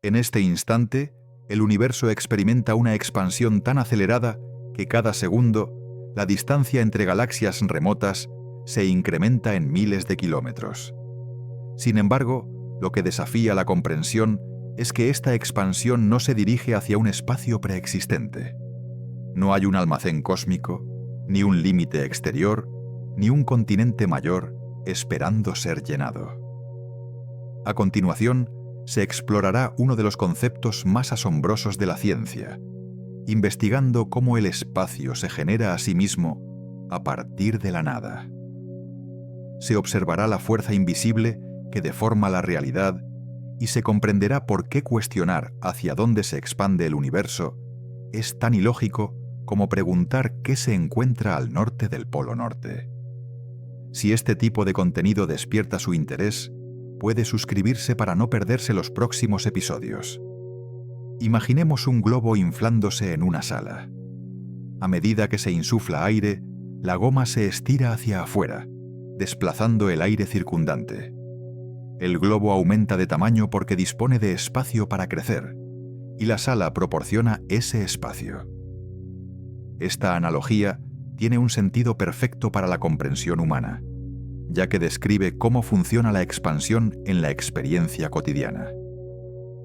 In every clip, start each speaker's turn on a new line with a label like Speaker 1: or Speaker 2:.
Speaker 1: En este instante, el universo experimenta una expansión tan acelerada que cada segundo, la distancia entre galaxias remotas se incrementa en miles de kilómetros. Sin embargo, lo que desafía la comprensión es que esta expansión no se dirige hacia un espacio preexistente. No hay un almacén cósmico, ni un límite exterior, ni un continente mayor esperando ser llenado. A continuación, se explorará uno de los conceptos más asombrosos de la ciencia, investigando cómo el espacio se genera a sí mismo a partir de la nada. Se observará la fuerza invisible que deforma la realidad y se comprenderá por qué cuestionar hacia dónde se expande el universo es tan ilógico como preguntar qué se encuentra al norte del Polo Norte. Si este tipo de contenido despierta su interés, puede suscribirse para no perderse los próximos episodios. Imaginemos un globo inflándose en una sala. A medida que se insufla aire, la goma se estira hacia afuera, desplazando el aire circundante. El globo aumenta de tamaño porque dispone de espacio para crecer, y la sala proporciona ese espacio. Esta analogía tiene un sentido perfecto para la comprensión humana, ya que describe cómo funciona la expansión en la experiencia cotidiana.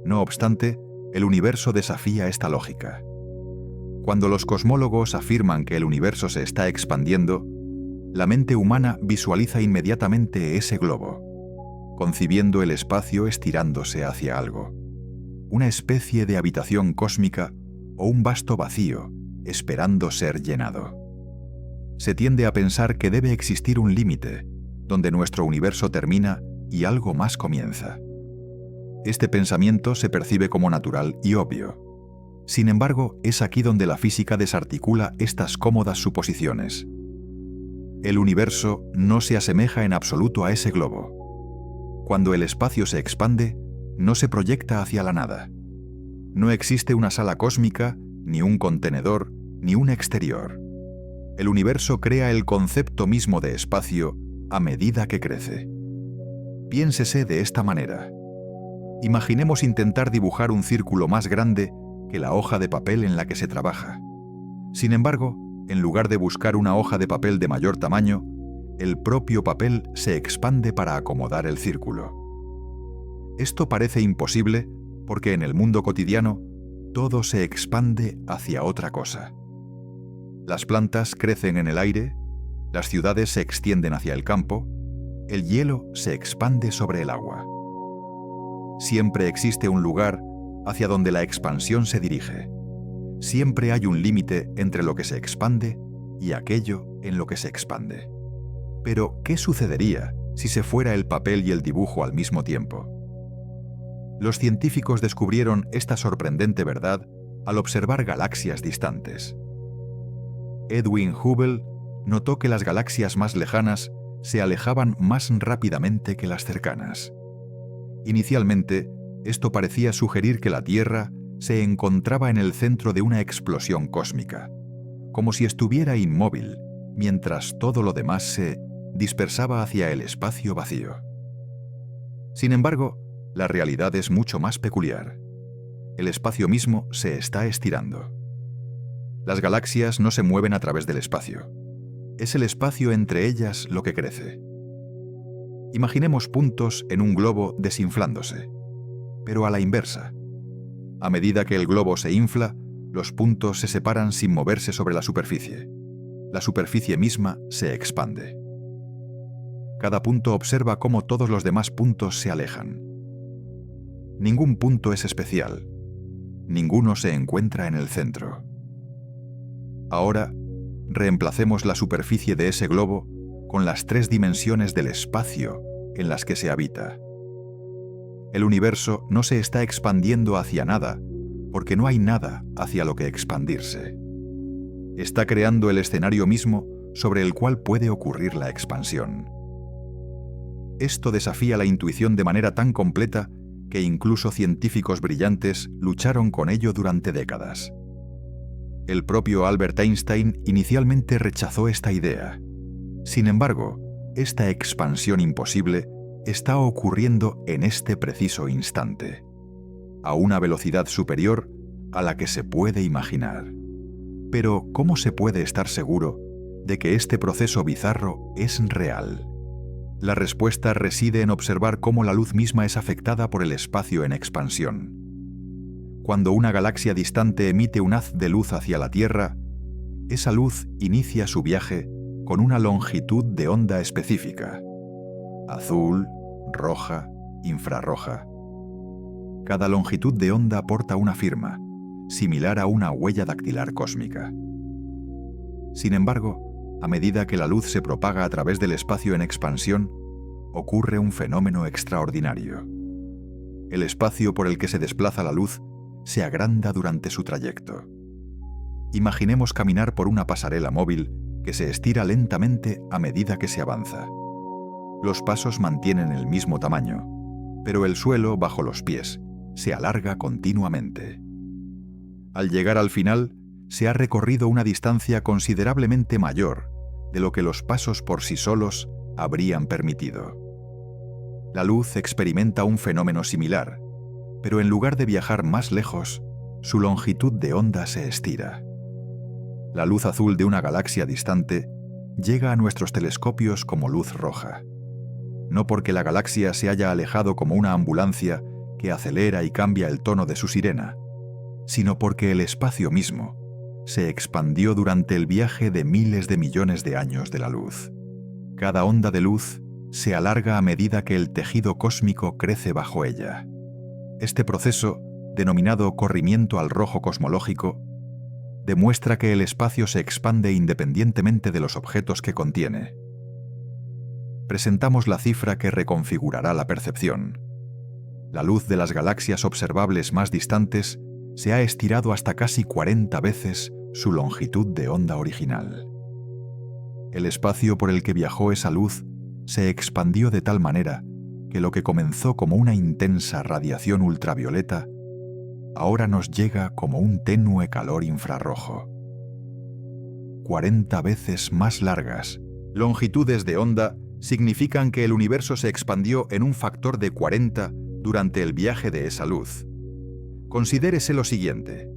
Speaker 1: No obstante, el universo desafía esta lógica. Cuando los cosmólogos afirman que el universo se está expandiendo, la mente humana visualiza inmediatamente ese globo, concibiendo el espacio estirándose hacia algo, una especie de habitación cósmica o un vasto vacío esperando ser llenado. Se tiende a pensar que debe existir un límite, donde nuestro universo termina y algo más comienza. Este pensamiento se percibe como natural y obvio. Sin embargo, es aquí donde la física desarticula estas cómodas suposiciones. El universo no se asemeja en absoluto a ese globo. Cuando el espacio se expande, no se proyecta hacia la nada. No existe una sala cósmica, ni un contenedor, ni un exterior. El universo crea el concepto mismo de espacio a medida que crece. Piénsese de esta manera. Imaginemos intentar dibujar un círculo más grande que la hoja de papel en la que se trabaja. Sin embargo, en lugar de buscar una hoja de papel de mayor tamaño, el propio papel se expande para acomodar el círculo. Esto parece imposible porque en el mundo cotidiano todo se expande hacia otra cosa. Las plantas crecen en el aire, las ciudades se extienden hacia el campo, el hielo se expande sobre el agua. Siempre existe un lugar hacia donde la expansión se dirige. Siempre hay un límite entre lo que se expande y aquello en lo que se expande. Pero, ¿qué sucedería si se fuera el papel y el dibujo al mismo tiempo? Los científicos descubrieron esta sorprendente verdad al observar galaxias distantes. Edwin Hubble notó que las galaxias más lejanas se alejaban más rápidamente que las cercanas. Inicialmente, esto parecía sugerir que la Tierra se encontraba en el centro de una explosión cósmica, como si estuviera inmóvil, mientras todo lo demás se dispersaba hacia el espacio vacío. Sin embargo, la realidad es mucho más peculiar. El espacio mismo se está estirando. Las galaxias no se mueven a través del espacio. Es el espacio entre ellas lo que crece. Imaginemos puntos en un globo desinflándose, pero a la inversa. A medida que el globo se infla, los puntos se separan sin moverse sobre la superficie. La superficie misma se expande. Cada punto observa cómo todos los demás puntos se alejan. Ningún punto es especial. Ninguno se encuentra en el centro. Ahora, reemplacemos la superficie de ese globo con las 3 dimensiones del espacio en las que se habita. El universo no se está expandiendo hacia nada, porque no hay nada hacia lo que expandirse. Está creando el escenario mismo sobre el cual puede ocurrir la expansión. Esto desafía la intuición de manera tan completa que incluso científicos brillantes lucharon con ello durante décadas. El propio Albert Einstein inicialmente rechazó esta idea. Sin embargo, esta expansión imposible está ocurriendo en este preciso instante. a una velocidad superior a la que se puede imaginar. Pero, ¿cómo se puede estar seguro de que este proceso bizarro es real? La respuesta reside en observar cómo la luz misma es afectada por el espacio en expansión. Cuando una galaxia distante emite un haz de luz hacia la Tierra, esa luz inicia su viaje con una longitud de onda específica: azul, roja, infrarroja. Cada longitud de onda porta una firma, similar a una huella dactilar cósmica. Sin embargo, a medida que la luz se propaga a través del espacio en expansión, ocurre un fenómeno extraordinario. El espacio por el que se desplaza la luz se agranda durante su trayecto. Imaginemos caminar por una pasarela móvil que se estira lentamente a medida que se avanza. Los pasos mantienen el mismo tamaño, pero el suelo bajo los pies se alarga continuamente. Al llegar al final, se ha recorrido una distancia considerablemente mayor de lo que los pasos por sí solos habrían permitido. La luz experimenta un fenómeno similar, pero en lugar de viajar más lejos, su longitud de onda se estira. La luz azul de una galaxia distante llega a nuestros telescopios como luz roja. No porque la galaxia se haya alejado como una ambulancia que acelera y cambia el tono de su sirena, sino porque el espacio mismo se expandió durante el viaje de miles de millones de años de la luz. Cada onda de luz se alarga a medida que el tejido cósmico crece bajo ella. Este proceso, denominado corrimiento al rojo cosmológico, demuestra que el espacio se expande independientemente de los objetos que contiene. Presentamos la cifra que reconfigurará la percepción. La luz de las galaxias observables más distantes se ha estirado hasta casi 40 veces su longitud de onda original. El espacio por el que viajó esa luz se expandió de tal manera que lo que comenzó como una intensa radiación ultravioleta ahora nos llega como un tenue calor infrarrojo. 40 veces más largas. Longitudes de onda significan que el universo se expandió en un factor de 40 durante el viaje de esa luz. Considérese lo siguiente: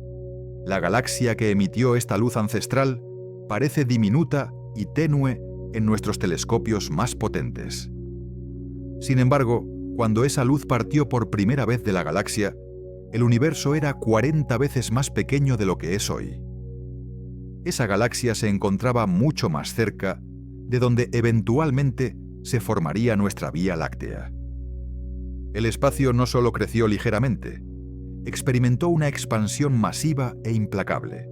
Speaker 1: la galaxia que emitió esta luz ancestral parece diminuta y tenue en nuestros telescopios más potentes. Sin embargo, cuando esa luz partió por primera vez de la galaxia, el universo era 40 veces más pequeño de lo que es hoy. Esa galaxia se encontraba mucho más cerca de donde eventualmente se formaría nuestra Vía Láctea. El espacio no solo creció ligeramente, experimentó una expansión masiva e implacable.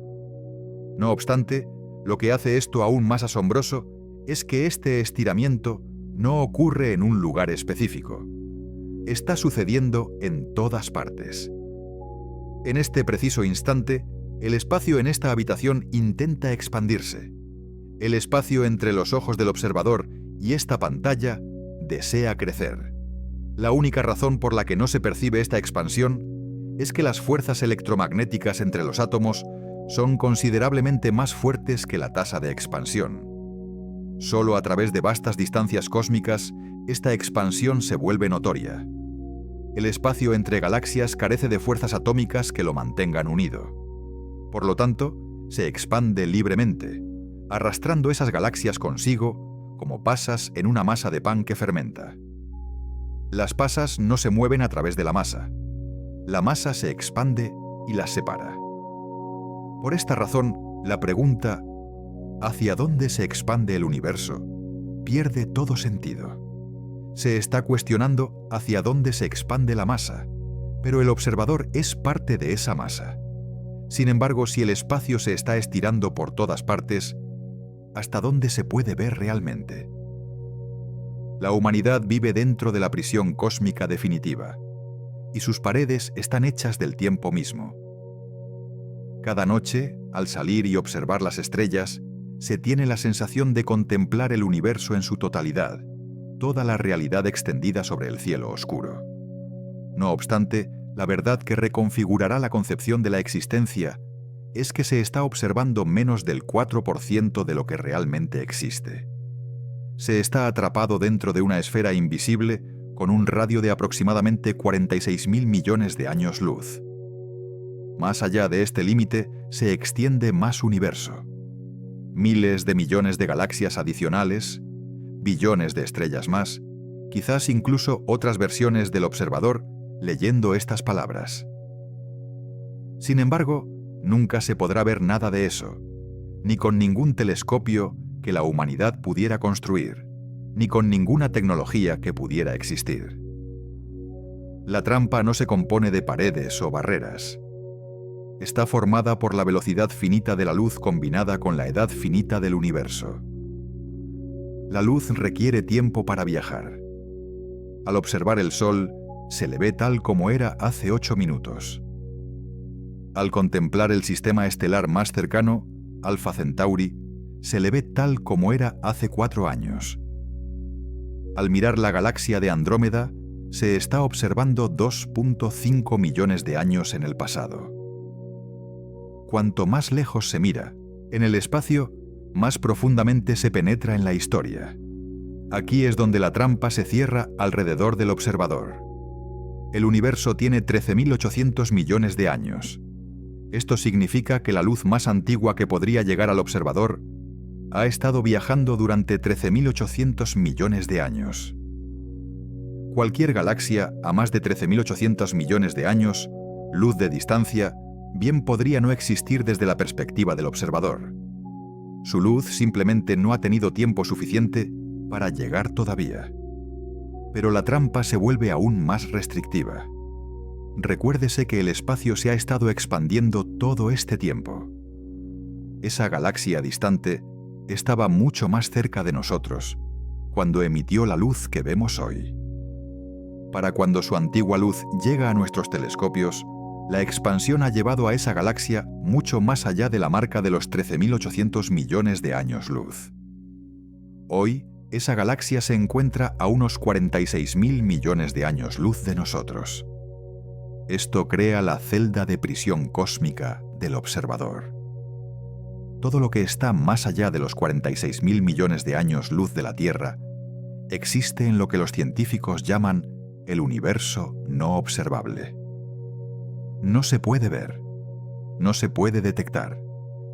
Speaker 1: No obstante, lo que hace esto aún más asombroso es que este estiramiento no ocurre en un lugar específico. Está sucediendo en todas partes. En este preciso instante, el espacio en esta habitación intenta expandirse. El espacio entre los ojos del observador y esta pantalla desea crecer. La única razón por la que no se percibe esta expansión es que las fuerzas electromagnéticas entre los átomos son considerablemente más fuertes que la tasa de expansión. Solo a través de vastas distancias cósmicas, esta expansión se vuelve notoria. El espacio entre galaxias carece de fuerzas atómicas que lo mantengan unido. Por lo tanto, se expande libremente, arrastrando esas galaxias consigo como pasas en una masa de pan que fermenta. Las pasas no se mueven a través de la masa se expande y las separa. Por esta razón, la pregunta ¿hacia dónde se expande el universo? Pierde todo sentido. Se está cuestionando hacia dónde se expande la masa, pero el observador es parte de esa masa. Sin embargo, si el espacio se está estirando por todas partes, ¿hasta dónde se puede ver realmente? La humanidad vive dentro de la prisión cósmica definitiva, y sus paredes están hechas del tiempo mismo. Cada noche, al salir y observar las estrellas, se tiene la sensación de contemplar el universo en su totalidad, toda la realidad extendida sobre el cielo oscuro. No obstante, la verdad que reconfigurará la concepción de la existencia es que se está observando menos del 4% de lo que realmente existe. Se está atrapado dentro de una esfera invisible con un radio de aproximadamente 46.000 millones de años luz. Más allá de este límite se extiende más universo. Miles de millones de galaxias adicionales, billones de estrellas más, quizás incluso otras versiones del observador leyendo estas palabras. Sin embargo, nunca se podrá ver nada de eso, ni con ningún telescopio que la humanidad pudiera construir, ni con ninguna tecnología que pudiera existir. La trampa no se compone de paredes o barreras. Está formada por la velocidad finita de la luz combinada con la edad finita del universo. La luz requiere tiempo para viajar. Al observar el Sol, se le ve tal como era hace 8 minutos. Al contemplar el sistema estelar más cercano, Alpha Centauri, se le ve tal como era hace 4 años. Al mirar la galaxia de Andrómeda, se está observando 2.5 millones de años en el pasado. Cuanto más lejos se mira, en el espacio, más profundamente se penetra en la historia. Aquí es donde la trampa se cierra alrededor del observador. El universo tiene 13.800 millones de años. Esto significa que la luz más antigua que podría llegar al observador ha estado viajando durante 13.800 millones de años. Cualquier galaxia a más de 13.800 millones de años, luz de distancia, bien podría no existir desde la perspectiva del observador. Su luz simplemente no ha tenido tiempo suficiente para llegar todavía. Pero la trampa se vuelve aún más restrictiva. Recuérdese que el espacio se ha estado expandiendo todo este tiempo. Esa galaxia distante estaba mucho más cerca de nosotros cuando emitió la luz que vemos hoy. Para cuando su antigua luz llega a nuestros telescopios, la expansión ha llevado a esa galaxia mucho más allá de la marca de los 13.800 millones de años luz. Hoy, esa galaxia se encuentra a unos 46.000 millones de años luz de nosotros. Esto crea la celda de prisión cósmica del observador. Todo lo que está más allá de los 46.000 millones de años luz de la Tierra existe en lo que los científicos llaman el universo no observable. No se puede ver, no se puede detectar,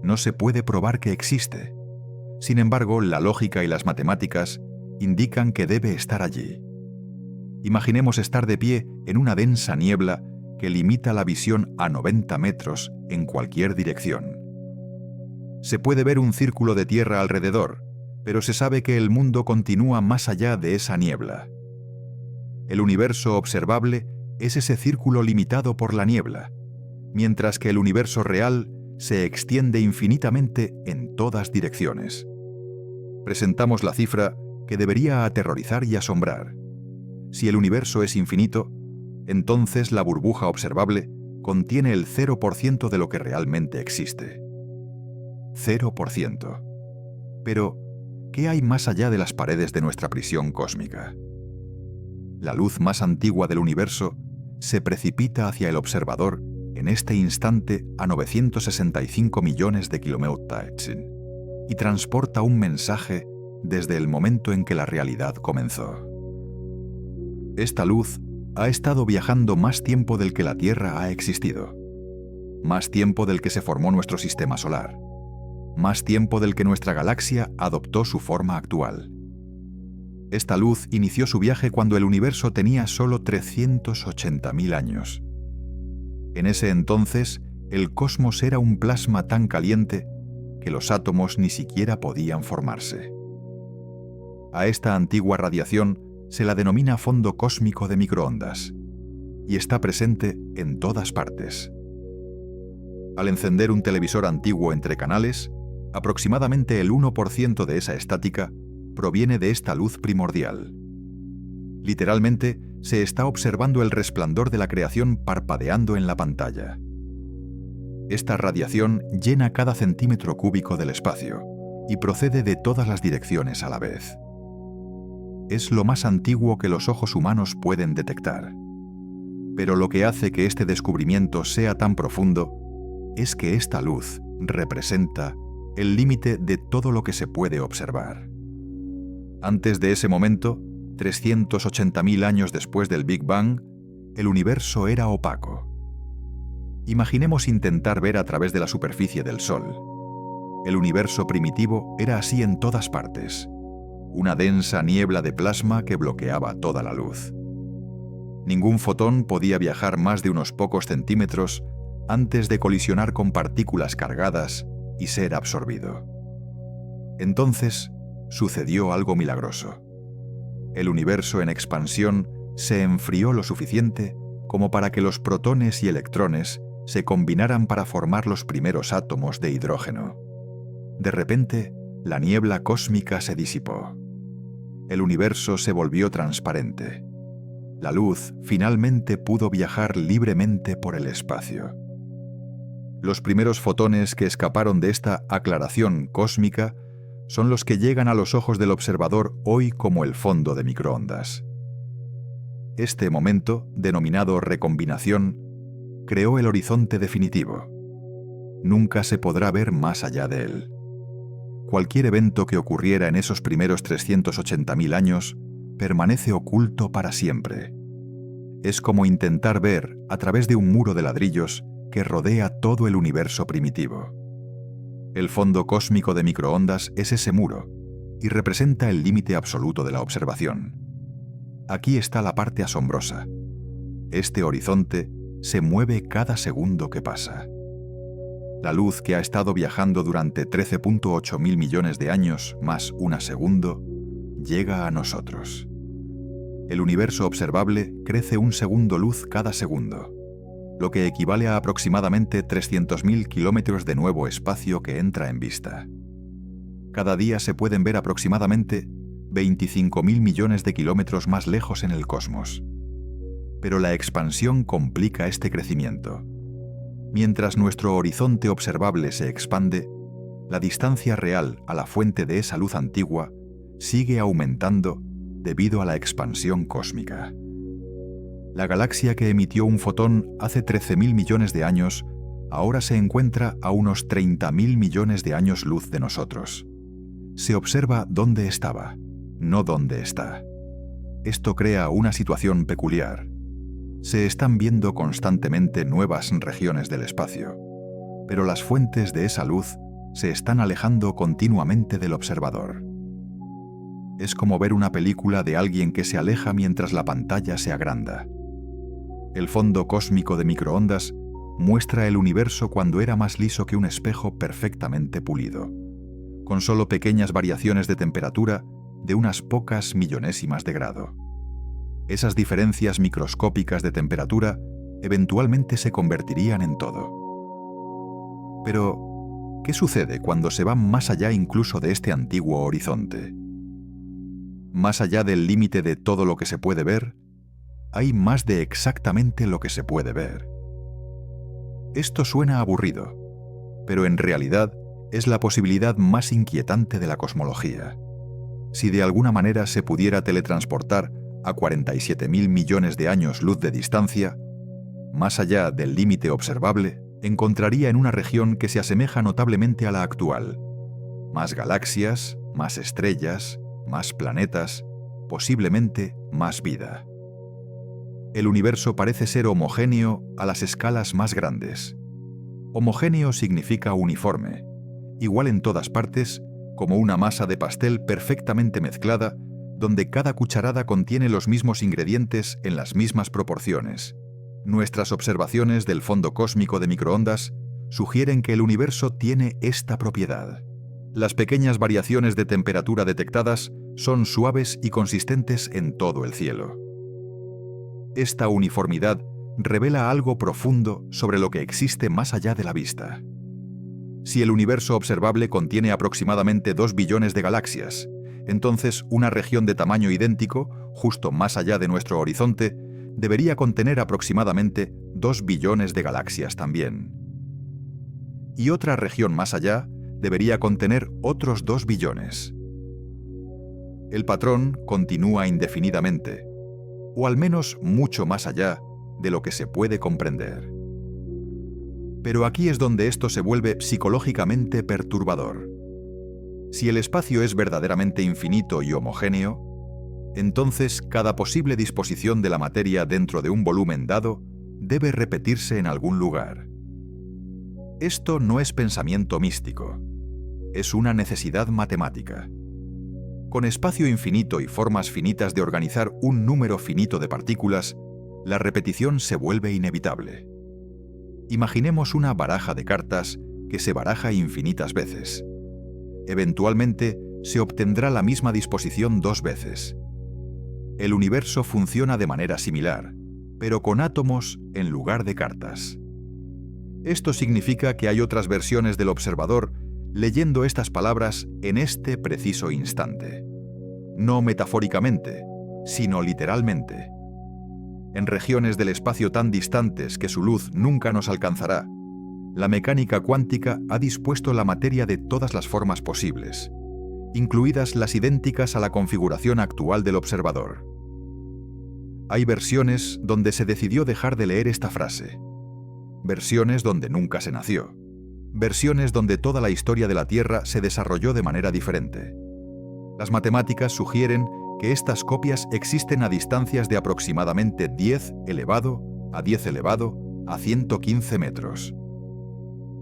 Speaker 1: no se puede probar que existe. Sin embargo, la lógica y las matemáticas indican que debe estar allí. Imaginemos estar de pie en una densa niebla que limita la visión a 90 metros en cualquier dirección. Se puede ver un círculo de tierra alrededor, pero se sabe que el mundo continúa más allá de esa niebla. El universo observable es ese círculo limitado por la niebla, mientras que el universo real se extiende infinitamente en todas direcciones. Presentamos la cifra que debería aterrorizar y asombrar. Si el universo es infinito, entonces la burbuja observable contiene el 0% de lo que realmente existe. 0%. Pero, ¿qué hay más allá de las paredes de nuestra prisión cósmica? La luz más antigua del universo se precipita hacia el observador en este instante a 965 millones de kilómetros y transporta un mensaje desde el momento en que la realidad comenzó. Esta luz ha estado viajando más tiempo del que la Tierra ha existido, más tiempo del que se formó nuestro sistema solar, más tiempo del que nuestra galaxia adoptó su forma actual. Esta luz inició su viaje cuando el universo tenía solo 380.000 años. En ese entonces, el cosmos era un plasma tan caliente que los átomos ni siquiera podían formarse. A esta antigua radiación se la denomina fondo cósmico de microondas, y está presente en todas partes. Al encender un televisor antiguo entre canales, aproximadamente el 1% de esa estática proviene de esta luz primordial. Literalmente, se está observando el resplandor de la creación parpadeando en la pantalla. Esta radiación llena cada centímetro cúbico del espacio y procede de todas las direcciones a la vez. Es lo más antiguo que los ojos humanos pueden detectar. Pero lo que hace que este descubrimiento sea tan profundo es que esta luz representa el límite de todo lo que se puede observar. Antes de ese momento, 380.000 años después del Big Bang, el universo era opaco. Imaginemos intentar ver a través de la superficie del Sol. El universo primitivo era así en todas partes, una densa niebla de plasma que bloqueaba toda la luz. Ningún fotón podía viajar más de unos pocos centímetros antes de colisionar con partículas cargadas y ser absorbido. Entonces, sucedió algo milagroso. El universo en expansión se enfrió lo suficiente como para que los protones y electrones se combinaran para formar los primeros átomos de hidrógeno. De repente, la niebla cósmica se disipó. El universo se volvió transparente. La luz finalmente pudo viajar libremente por el espacio. Los primeros fotones que escaparon de esta aclaración cósmica son los que llegan a los ojos del observador hoy como el fondo de microondas. Este momento, denominado recombinación, creó el horizonte definitivo. Nunca se podrá ver más allá de él. Cualquier evento que ocurriera en esos primeros 380.000 años permanece oculto para siempre. Es como intentar ver a través de un muro de ladrillos que rodea todo el universo primitivo. El fondo cósmico de microondas es ese muro y representa el límite absoluto de la observación. Aquí está la parte asombrosa. Este horizonte se mueve cada segundo que pasa. La luz que ha estado viajando durante 13.8 mil millones de años más un segundo llega a nosotros. El universo observable crece un segundo luz cada segundo, lo que equivale a aproximadamente 300.000 kilómetros de nuevo espacio que entra en vista. Cada día se pueden ver aproximadamente 25.000 millones de kilómetros más lejos en el cosmos. Pero la expansión complica este crecimiento. Mientras nuestro horizonte observable se expande, la distancia real a la fuente de esa luz antigua sigue aumentando debido a la expansión cósmica. La galaxia que emitió un fotón hace 13.000 millones de años ahora se encuentra a unos 30.000 millones de años luz de nosotros. Se observa dónde estaba, no dónde está. Esto crea una situación peculiar. Se están viendo constantemente nuevas regiones del espacio, pero las fuentes de esa luz se están alejando continuamente del observador. Es como ver una película de alguien que se aleja mientras la pantalla se agranda. El fondo cósmico de microondas muestra el universo cuando era más liso que un espejo perfectamente pulido, con solo pequeñas variaciones de temperatura de unas pocas millonésimas de grado. Esas diferencias microscópicas de temperatura eventualmente se convertirían en todo. Pero, ¿qué sucede cuando se va más allá incluso de este antiguo horizonte? Más allá del límite de todo lo que se puede ver, hay más de exactamente lo que se puede ver. Esto suena aburrido, pero en realidad es la posibilidad más inquietante de la cosmología. Si de alguna manera se pudiera teletransportar a 47.000 millones de años luz de distancia, más allá del límite observable, encontraría en una región que se asemeja notablemente a la actual. Más galaxias, más estrellas, más planetas, posiblemente más vida. El universo parece ser homogéneo a las escalas más grandes. Homogéneo significa uniforme, igual en todas partes, como una masa de pastel perfectamente mezclada, donde cada cucharada contiene los mismos ingredientes en las mismas proporciones. Nuestras observaciones del fondo cósmico de microondas sugieren que el universo tiene esta propiedad. Las pequeñas variaciones de temperatura detectadas son suaves y consistentes en todo el cielo. Esta uniformidad revela algo profundo sobre lo que existe más allá de la vista. Si el universo observable contiene aproximadamente 2 billones de galaxias, entonces una región de tamaño idéntico, justo más allá de nuestro horizonte, debería contener aproximadamente 2 billones de galaxias también. Y otra región más allá debería contener otros 2 billones. El patrón continúa indefinidamente, o al menos mucho más allá de lo que se puede comprender. Pero aquí es donde esto se vuelve psicológicamente perturbador. Si el espacio es verdaderamente infinito y homogéneo, entonces cada posible disposición de la materia dentro de un volumen dado debe repetirse en algún lugar. Esto no es pensamiento místico, es una necesidad matemática. Con espacio infinito y formas finitas de organizar un número finito de partículas, la repetición se vuelve inevitable. Imaginemos una baraja de cartas que se baraja infinitas veces. Eventualmente, se obtendrá la misma disposición 2 veces. El universo funciona de manera similar, pero con átomos en lugar de cartas. Esto significa que hay otras versiones del observador leyendo estas palabras en este preciso instante. No metafóricamente, sino literalmente. En regiones del espacio tan distantes que su luz nunca nos alcanzará, la mecánica cuántica ha dispuesto la materia de todas las formas posibles, incluidas las idénticas a la configuración actual del observador. Hay versiones donde se decidió dejar de leer esta frase, versiones donde nunca se nació, versiones donde toda la historia de la Tierra se desarrolló de manera diferente. Las matemáticas sugieren que estas copias existen a distancias de aproximadamente 10 elevado a 10 elevado a 115 metros.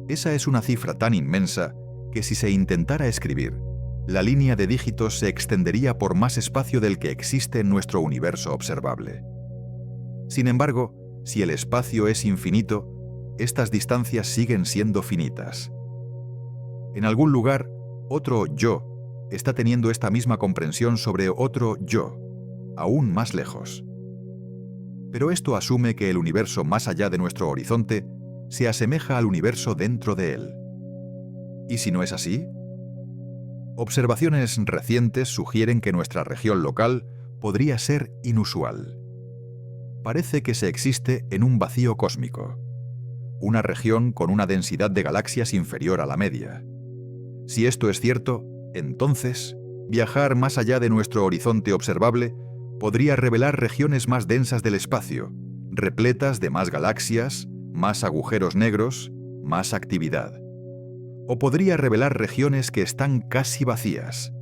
Speaker 1: Esa es una cifra tan inmensa que si se intentara escribir, la línea de dígitos se extendería por más espacio del que existe en nuestro universo observable. Sin embargo, si el espacio es infinito, estas distancias siguen siendo finitas. En algún lugar, otro yo está teniendo esta misma comprensión sobre otro yo, aún más lejos. Pero esto asume que el universo más allá de nuestro horizonte se asemeja al universo dentro de él. ¿Y si no es así? Observaciones recientes sugieren que nuestra región local podría ser inusual. Parece que se existe en un vacío cósmico, una región con una densidad de galaxias inferior a la media. Si esto es cierto, entonces, viajar más allá de nuestro horizonte observable podría revelar regiones más densas del espacio, repletas de más galaxias, más agujeros negros, más actividad. O podría revelar regiones que están casi vacías.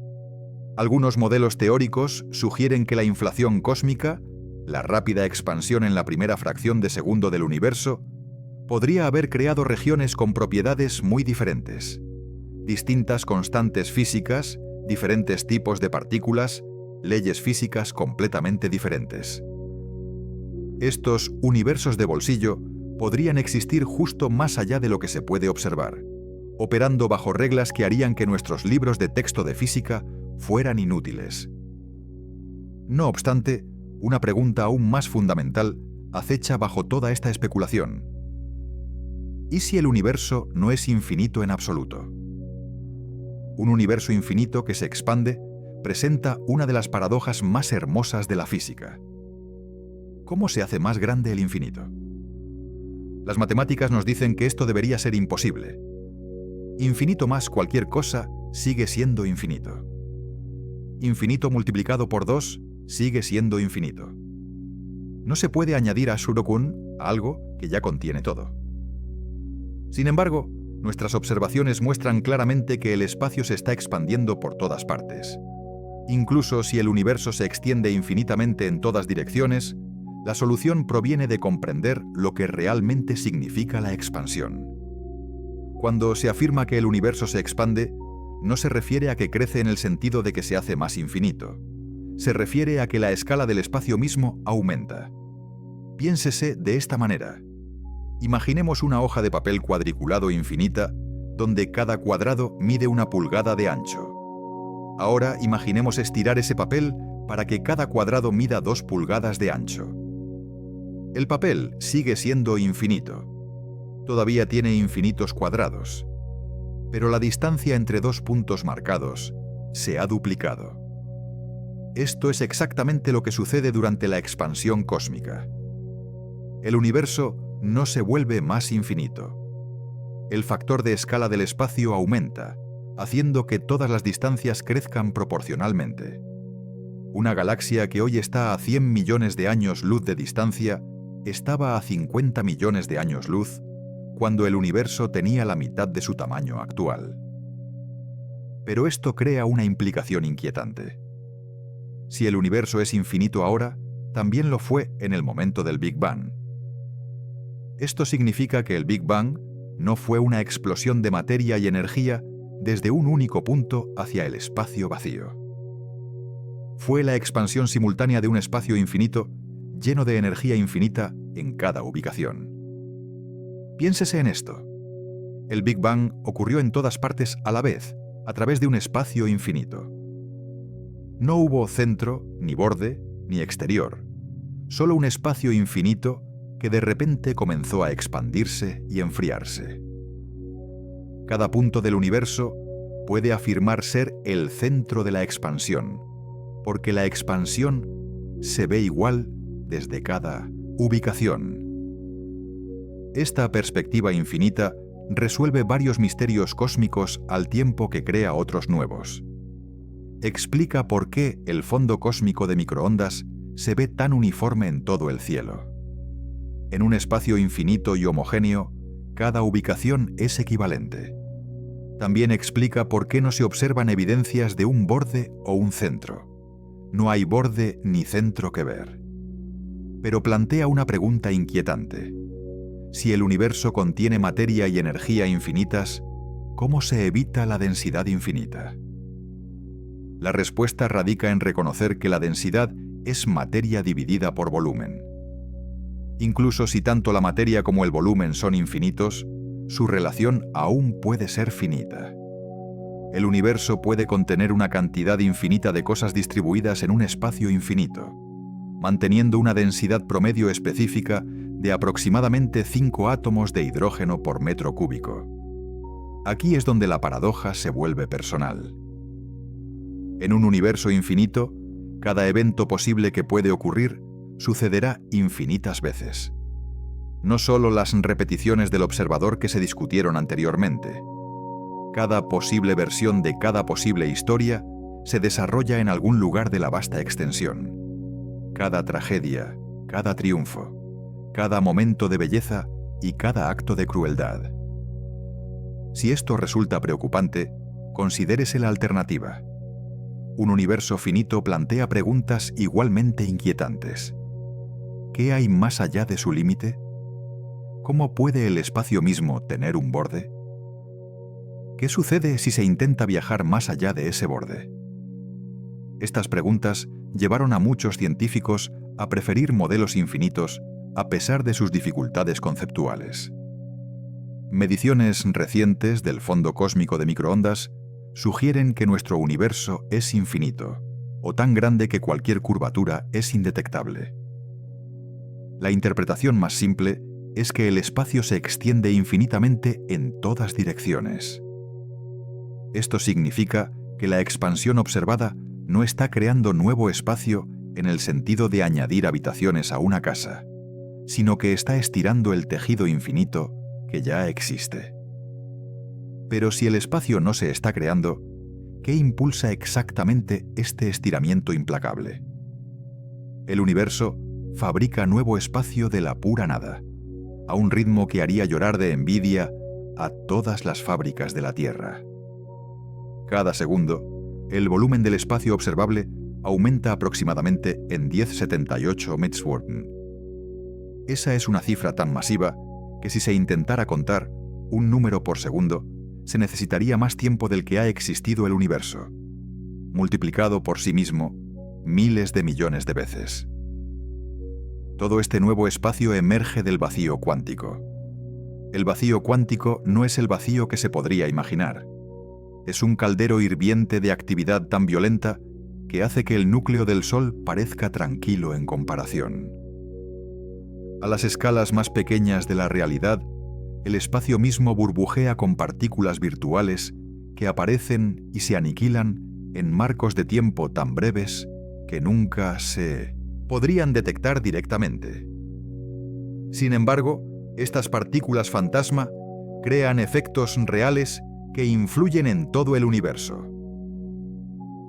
Speaker 1: Algunos modelos teóricos sugieren que la inflación cósmica, la rápida expansión en la primera fracción de segundo del universo, podría haber creado regiones con propiedades muy diferentes. Distintas constantes físicas, diferentes tipos de partículas, leyes físicas completamente diferentes. Estos universos de bolsillo podrían existir justo más allá de lo que se puede observar, operando bajo reglas que harían que nuestros libros de texto de física fueran inútiles. No obstante, una pregunta aún más fundamental acecha bajo toda esta especulación. ¿Y si el universo no es infinito en absoluto? Un universo infinito que se expande presenta una de las paradojas más hermosas de la física. ¿Cómo se hace más grande el infinito? Las matemáticas nos dicen que esto debería ser imposible. Infinito más cualquier cosa sigue siendo infinito. Infinito multiplicado por 2 sigue siendo infinito. No se puede añadir a Shuro-kun algo que ya contiene todo. Sin embargo, nuestras observaciones muestran claramente que el espacio se está expandiendo por todas partes. Incluso si el universo se extiende infinitamente en todas direcciones, la solución proviene de comprender lo que realmente significa la expansión. Cuando se afirma que el universo se expande, no se refiere a que crece en el sentido de que se hace más infinito. Se refiere a que la escala del espacio mismo aumenta. Piénsese de esta manera. Imaginemos una hoja de papel cuadriculado infinita, donde cada cuadrado mide 1 pulgada de ancho. Ahora imaginemos estirar ese papel para que cada cuadrado mida 2 pulgadas de ancho. El papel sigue siendo infinito. Todavía tiene infinitos cuadrados. Pero la distancia entre 2 puntos marcados se ha duplicado. Esto es exactamente lo que sucede durante la expansión cósmica. El universo no se vuelve más infinito. El factor de escala del espacio aumenta, haciendo que todas las distancias crezcan proporcionalmente. Una galaxia que hoy está a 100 millones de años luz de distancia estaba a 50 millones de años luz cuando el universo tenía la mitad de su tamaño actual. Pero esto crea una implicación inquietante. Si el universo es infinito ahora, también lo fue en el momento del Big Bang. Esto significa que el Big Bang no fue una explosión de materia y energía desde un único punto hacia el espacio vacío. Fue la expansión simultánea de un espacio infinito lleno de energía infinita en cada ubicación. Piénsese en esto. El Big Bang ocurrió en todas partes a la vez, a través de un espacio infinito. No hubo centro, ni borde, ni exterior, solo un espacio infinito que de repente comenzó a expandirse y enfriarse. Cada punto del universo puede afirmar ser el centro de la expansión, porque la expansión se ve igual desde cada ubicación. Esta perspectiva infinita resuelve varios misterios cósmicos al tiempo que crea otros nuevos. Explica por qué el fondo cósmico de microondas se ve tan uniforme en todo el cielo. En un espacio infinito y homogéneo, cada ubicación es equivalente. También explica por qué no se observan evidencias de un borde o un centro. No hay borde ni centro que ver. Pero plantea una pregunta inquietante. Si el universo contiene materia y energía infinitas, ¿cómo se evita la densidad infinita? La respuesta radica en reconocer que la densidad es materia dividida por volumen. Incluso si tanto la materia como el volumen son infinitos, su relación aún puede ser finita. El universo puede contener una cantidad infinita de cosas distribuidas en un espacio infinito, manteniendo una densidad promedio específica de aproximadamente 5 átomos de hidrógeno por metro cúbico. Aquí es donde la paradoja se vuelve personal. En un universo infinito, cada evento posible que puede ocurrir sucederá infinitas veces. No solo las repeticiones del observador que se discutieron anteriormente. Cada posible versión de cada posible historia se desarrolla en algún lugar de la vasta extensión. Cada tragedia, cada triunfo, cada momento de belleza y cada acto de crueldad. Si esto resulta preocupante, considérese la alternativa. Un universo finito plantea preguntas igualmente inquietantes. ¿Qué hay más allá de su límite? ¿Cómo puede el espacio mismo tener un borde? ¿Qué sucede si se intenta viajar más allá de ese borde? Estas preguntas llevaron a muchos científicos a preferir modelos infinitos a pesar de sus dificultades conceptuales. Mediciones recientes del fondo cósmico de microondas sugieren que nuestro universo es infinito, o tan grande que cualquier curvatura es indetectable. La interpretación más simple es que el espacio se extiende infinitamente en todas direcciones. Esto significa que la expansión observada no está creando nuevo espacio en el sentido de añadir habitaciones a una casa, sino que está estirando el tejido infinito que ya existe. Pero si el espacio no se está creando, ¿qué impulsa exactamente este estiramiento implacable? El universo fabrica nuevo espacio de la pura nada, a un ritmo que haría llorar de envidia a todas las fábricas de la Tierra. Cada segundo, el volumen del espacio observable aumenta aproximadamente en 1078 Metzwarten. Esa es una cifra tan masiva que si se intentara contar un número por segundo, se necesitaría más tiempo del que ha existido el universo, multiplicado por sí mismo miles de millones de veces. Todo este nuevo espacio emerge del vacío cuántico. El vacío cuántico no es el vacío que se podría imaginar. Es un caldero hirviente de actividad tan violenta que hace que el núcleo del Sol parezca tranquilo en comparación. A las escalas más pequeñas de la realidad, el espacio mismo burbujea con partículas virtuales que aparecen y se aniquilan en marcos de tiempo tan breves que nunca se podrían detectar directamente. Sin embargo, estas partículas fantasma crean efectos reales que influyen en todo el universo.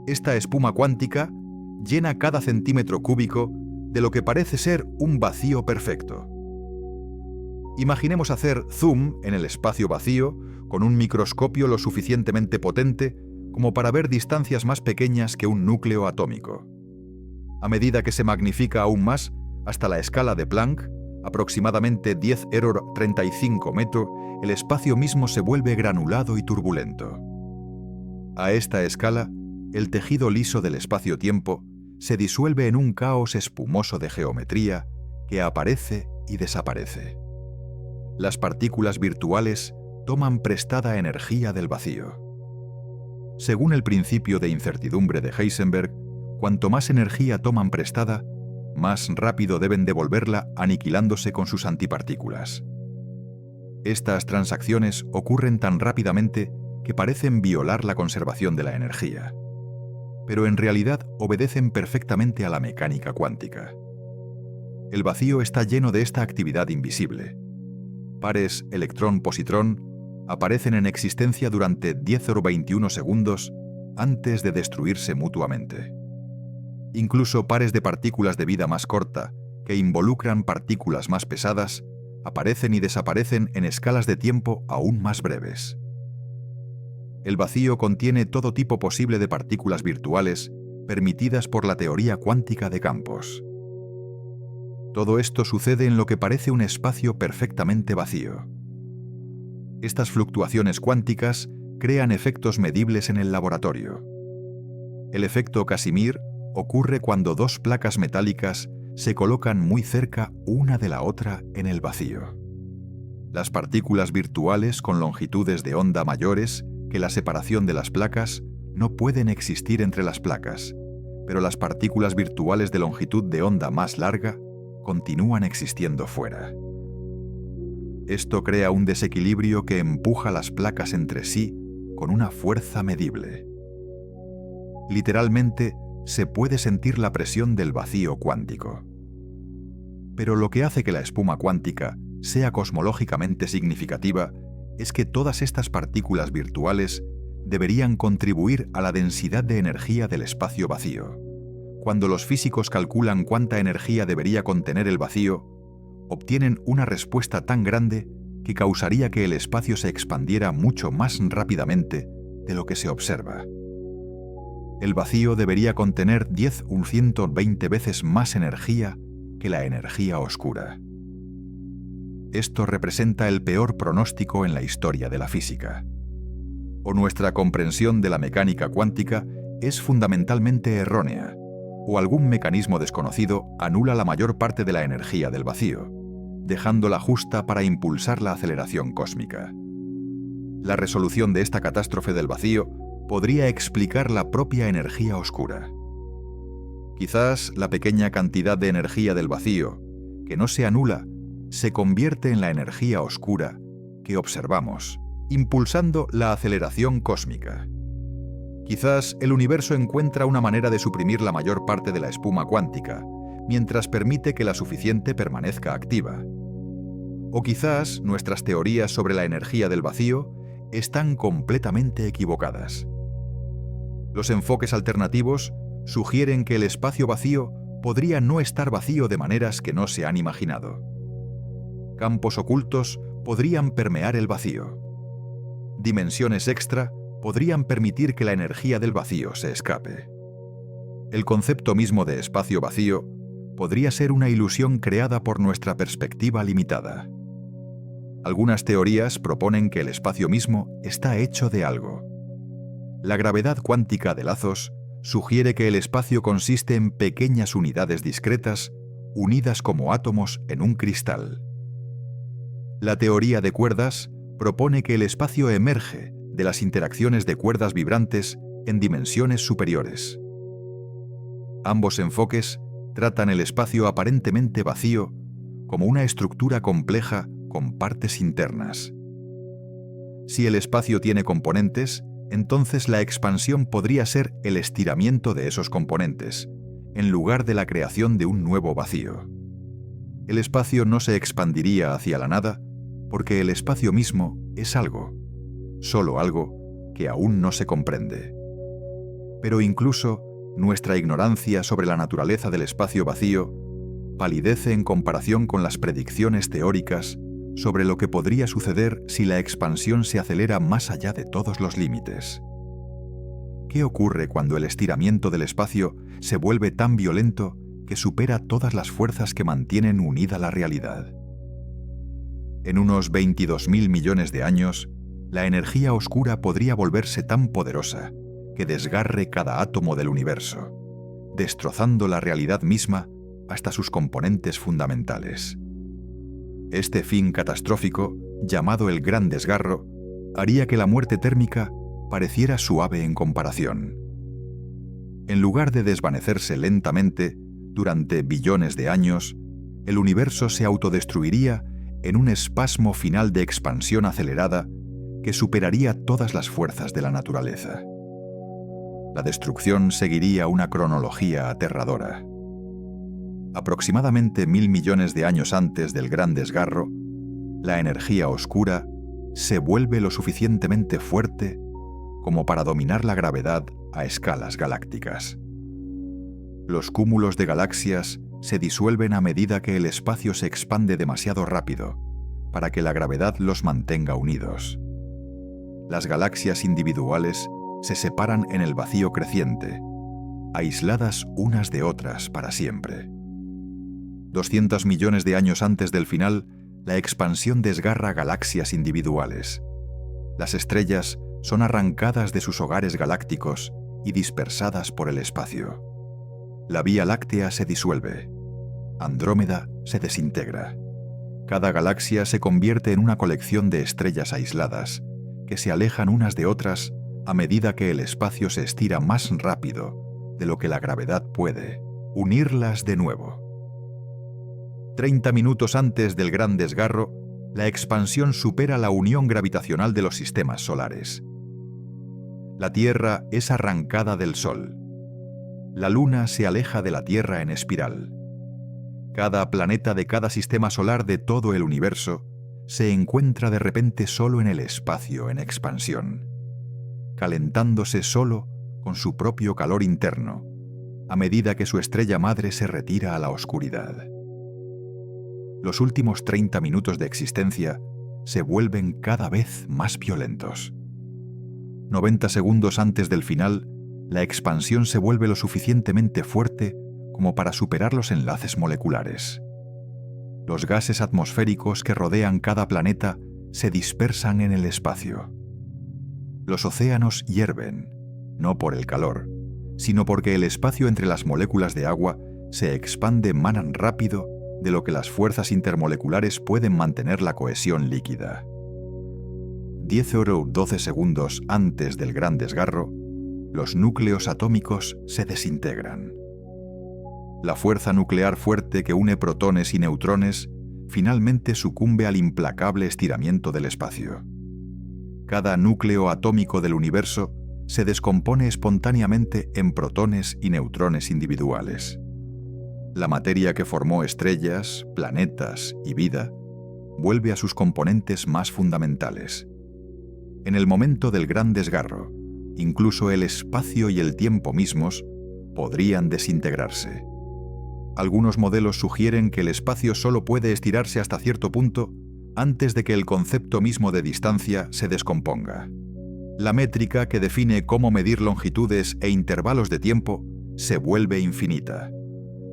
Speaker 1: Esta espuma cuántica llena cada centímetro cúbico de lo que parece ser un vacío perfecto. Imaginemos hacer zoom en el espacio vacío con un microscopio lo suficientemente potente como para ver distancias más pequeñas que un núcleo atómico. A medida que se magnifica aún más, hasta la escala de Planck, aproximadamente 10⁻35 metros, el espacio mismo se vuelve granulado y turbulento. A esta escala, el tejido liso del espacio-tiempo se disuelve en un caos espumoso de geometría que aparece y desaparece. Las partículas virtuales toman prestada energía del vacío. Según el principio de incertidumbre de Heisenberg, cuanto más energía toman prestada, más rápido deben devolverla aniquilándose con sus antipartículas. Estas transacciones ocurren tan rápidamente que parecen violar la conservación de la energía, pero en realidad obedecen perfectamente a la mecánica cuántica. El vacío está lleno de esta actividad invisible. Pares electrón-positrón aparecen en existencia durante 10⁻21 segundos antes de destruirse mutuamente. Incluso pares de partículas de vida más corta, que involucran partículas más pesadas, aparecen y desaparecen en escalas de tiempo aún más breves. El vacío contiene todo tipo posible de partículas virtuales permitidas por la teoría cuántica de campos. Todo esto sucede en lo que parece un espacio perfectamente vacío. Estas fluctuaciones cuánticas crean efectos medibles en el laboratorio. El efecto Casimir ocurre cuando dos placas metálicas se colocan muy cerca una de la otra en el vacío. Las partículas virtuales con longitudes de onda mayores que la separación de las placas no pueden existir entre las placas, pero las partículas virtuales de longitud de onda más larga continúan existiendo fuera. Esto crea un desequilibrio que empuja las placas entre sí con una fuerza medible. Literalmente, se puede sentir la presión del vacío cuántico. Pero lo que hace que la espuma cuántica sea cosmológicamente significativa es que todas estas partículas virtuales deberían contribuir a la densidad de energía del espacio vacío. Cuando los físicos calculan cuánta energía debería contener el vacío, obtienen una respuesta tan grande que causaría que el espacio se expandiera mucho más rápidamente de lo que se observa. El vacío debería contener 10 u 120 veces más energía que la energía oscura. Esto representa el peor pronóstico en la historia de la física. O nuestra comprensión de la mecánica cuántica es fundamentalmente errónea, o algún mecanismo desconocido anula la mayor parte de la energía del vacío, dejándola justa para impulsar la aceleración cósmica. La resolución de esta catástrofe del vacío podría explicar la propia energía oscura. Quizás la pequeña cantidad de energía del vacío, que no se anula, se convierte en la energía oscura que observamos, impulsando la aceleración cósmica. Quizás el universo encuentra una manera de suprimir la mayor parte de la espuma cuántica, mientras permite que la suficiente permanezca activa. O quizás nuestras teorías sobre la energía del vacío están completamente equivocadas. Los enfoques alternativos sugieren que el espacio vacío podría no estar vacío de maneras que no se han imaginado. Campos ocultos podrían permear el vacío. Dimensiones extra podrían permitir que la energía del vacío se escape. El concepto mismo de espacio vacío podría ser una ilusión creada por nuestra perspectiva limitada. Algunas teorías proponen que el espacio mismo está hecho de algo. La gravedad cuántica de lazos sugiere que el espacio consiste en pequeñas unidades discretas unidas como átomos en un cristal. La teoría de cuerdas propone que el espacio emerge de las interacciones de cuerdas vibrantes en dimensiones superiores. Ambos enfoques tratan el espacio aparentemente vacío como una estructura compleja con partes internas. Si el espacio tiene componentes, entonces la expansión podría ser el estiramiento de esos componentes, en lugar de la creación de un nuevo vacío. El espacio no se expandiría hacia la nada, porque el espacio mismo es algo, solo algo que aún no se comprende. Pero incluso nuestra ignorancia sobre la naturaleza del espacio vacío palidece en comparación con las predicciones teóricas sobre lo que podría suceder si la expansión se acelera más allá de todos los límites. ¿Qué ocurre cuando el estiramiento del espacio se vuelve tan violento que supera todas las fuerzas que mantienen unida la realidad? En unos 22.000 millones de años, la energía oscura podría volverse tan poderosa que desgarre cada átomo del universo, destrozando la realidad misma hasta sus componentes fundamentales. Este fin catastrófico, llamado el Gran Desgarro, haría que la muerte térmica pareciera suave en comparación. En lugar de desvanecerse lentamente durante billones de años, el universo se autodestruiría en un espasmo final de expansión acelerada que superaría todas las fuerzas de la naturaleza. La destrucción seguiría una cronología aterradora. Aproximadamente 1.000 millones de años antes del Gran Desgarro, la energía oscura se vuelve lo suficientemente fuerte como para dominar la gravedad a escalas galácticas. Los cúmulos de galaxias se disuelven a medida que el espacio se expande demasiado rápido para que la gravedad los mantenga unidos. Las galaxias individuales se separan en el vacío creciente, aisladas unas de otras para siempre. 200 millones de años antes del final, la expansión desgarra galaxias individuales. Las estrellas son arrancadas de sus hogares galácticos y dispersadas por el espacio. La Vía Láctea se disuelve. Andrómeda se desintegra. Cada galaxia se convierte en una colección de estrellas aisladas, que se alejan unas de otras a medida que el espacio se estira más rápido de lo que la gravedad puede unirlas de nuevo. 30 minutos antes del Gran Desgarro, la expansión supera la unión gravitacional de los sistemas solares. La Tierra es arrancada del Sol. La Luna se aleja de la Tierra en espiral. Cada planeta de cada sistema solar de todo el universo se encuentra de repente solo en el espacio en expansión, calentándose solo con su propio calor interno, a medida que su estrella madre se retira a la oscuridad. Los últimos 30 minutos de existencia se vuelven cada vez más violentos. 90 segundos antes del final, la expansión se vuelve lo suficientemente fuerte como para superar los enlaces moleculares. Los gases atmosféricos que rodean cada planeta se dispersan en el espacio. Los océanos hierven, no por el calor, sino porque el espacio entre las moléculas de agua se expande más rápido de lo que las fuerzas intermoleculares pueden mantener la cohesión líquida. 10 o 12 segundos antes del Gran Desgarro, los núcleos atómicos se desintegran. La fuerza nuclear fuerte que une protones y neutrones finalmente sucumbe al implacable estiramiento del espacio. Cada núcleo atómico del universo se descompone espontáneamente en protones y neutrones individuales. La materia que formó estrellas, planetas y vida vuelve a sus componentes más fundamentales. En el momento del Gran Desgarro, incluso el espacio y el tiempo mismos podrían desintegrarse. Algunos modelos sugieren que el espacio solo puede estirarse hasta cierto punto antes de que el concepto mismo de distancia se descomponga. La métrica que define cómo medir longitudes e intervalos de tiempo se vuelve infinita.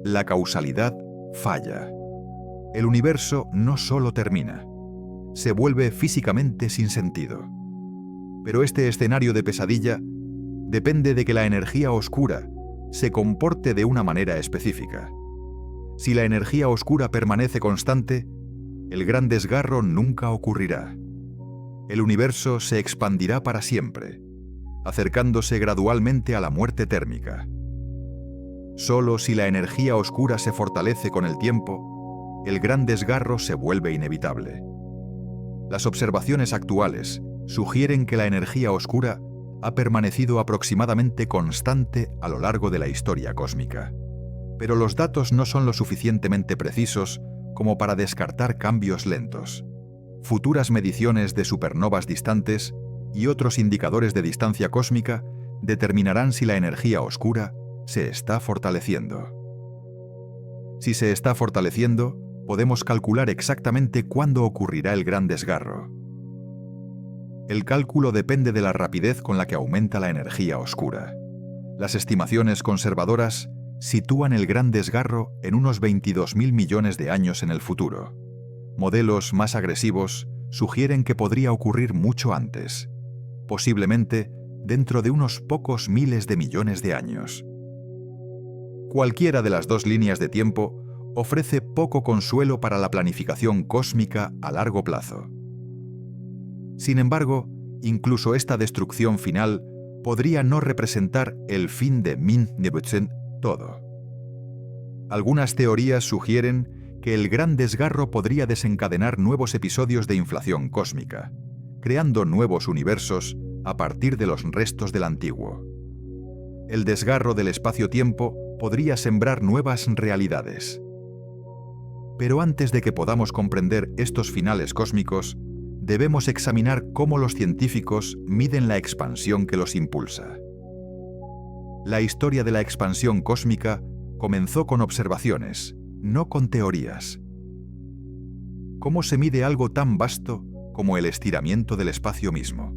Speaker 1: La causalidad falla. El universo no solo termina, se vuelve físicamente sin sentido. Pero este escenario de pesadilla depende de que la energía oscura se comporte de una manera específica. Si la energía oscura permanece constante, el Gran Desgarro nunca ocurrirá. El universo se expandirá para siempre, acercándose gradualmente a la muerte térmica. Solo si la energía oscura se fortalece con el tiempo, el Gran Desgarro se vuelve inevitable. Las observaciones actuales sugieren que la energía oscura ha permanecido aproximadamente constante a lo largo de la historia cósmica. Pero los datos no son lo suficientemente precisos como para descartar cambios lentos. Futuras mediciones de supernovas distantes y otros indicadores de distancia cósmica determinarán si la energía oscura se está fortaleciendo. Si se está fortaleciendo, podemos calcular exactamente cuándo ocurrirá el Gran Desgarro. El cálculo depende de la rapidez con la que aumenta la energía oscura. Las estimaciones conservadoras sitúan el Gran Desgarro en unos 22.000 millones de años en el futuro. Modelos más agresivos sugieren que podría ocurrir mucho antes, posiblemente dentro de unos pocos miles de millones de años. Cualquiera de las dos líneas de tiempo ofrece poco consuelo para la planificación cósmica a largo plazo. Sin embargo, incluso esta destrucción final podría no representar el fin de Min-Nebuchadnezzar todo. Algunas teorías sugieren que el Gran Desgarro podría desencadenar nuevos episodios de inflación cósmica, creando nuevos universos a partir de los restos del antiguo. El desgarro del espacio-tiempo podría sembrar nuevas realidades. Pero antes de que podamos comprender estos finales cósmicos, debemos examinar cómo los científicos miden la expansión que los impulsa. La historia de la expansión cósmica comenzó con observaciones, no con teorías. ¿Cómo se mide algo tan vasto como el estiramiento del espacio mismo?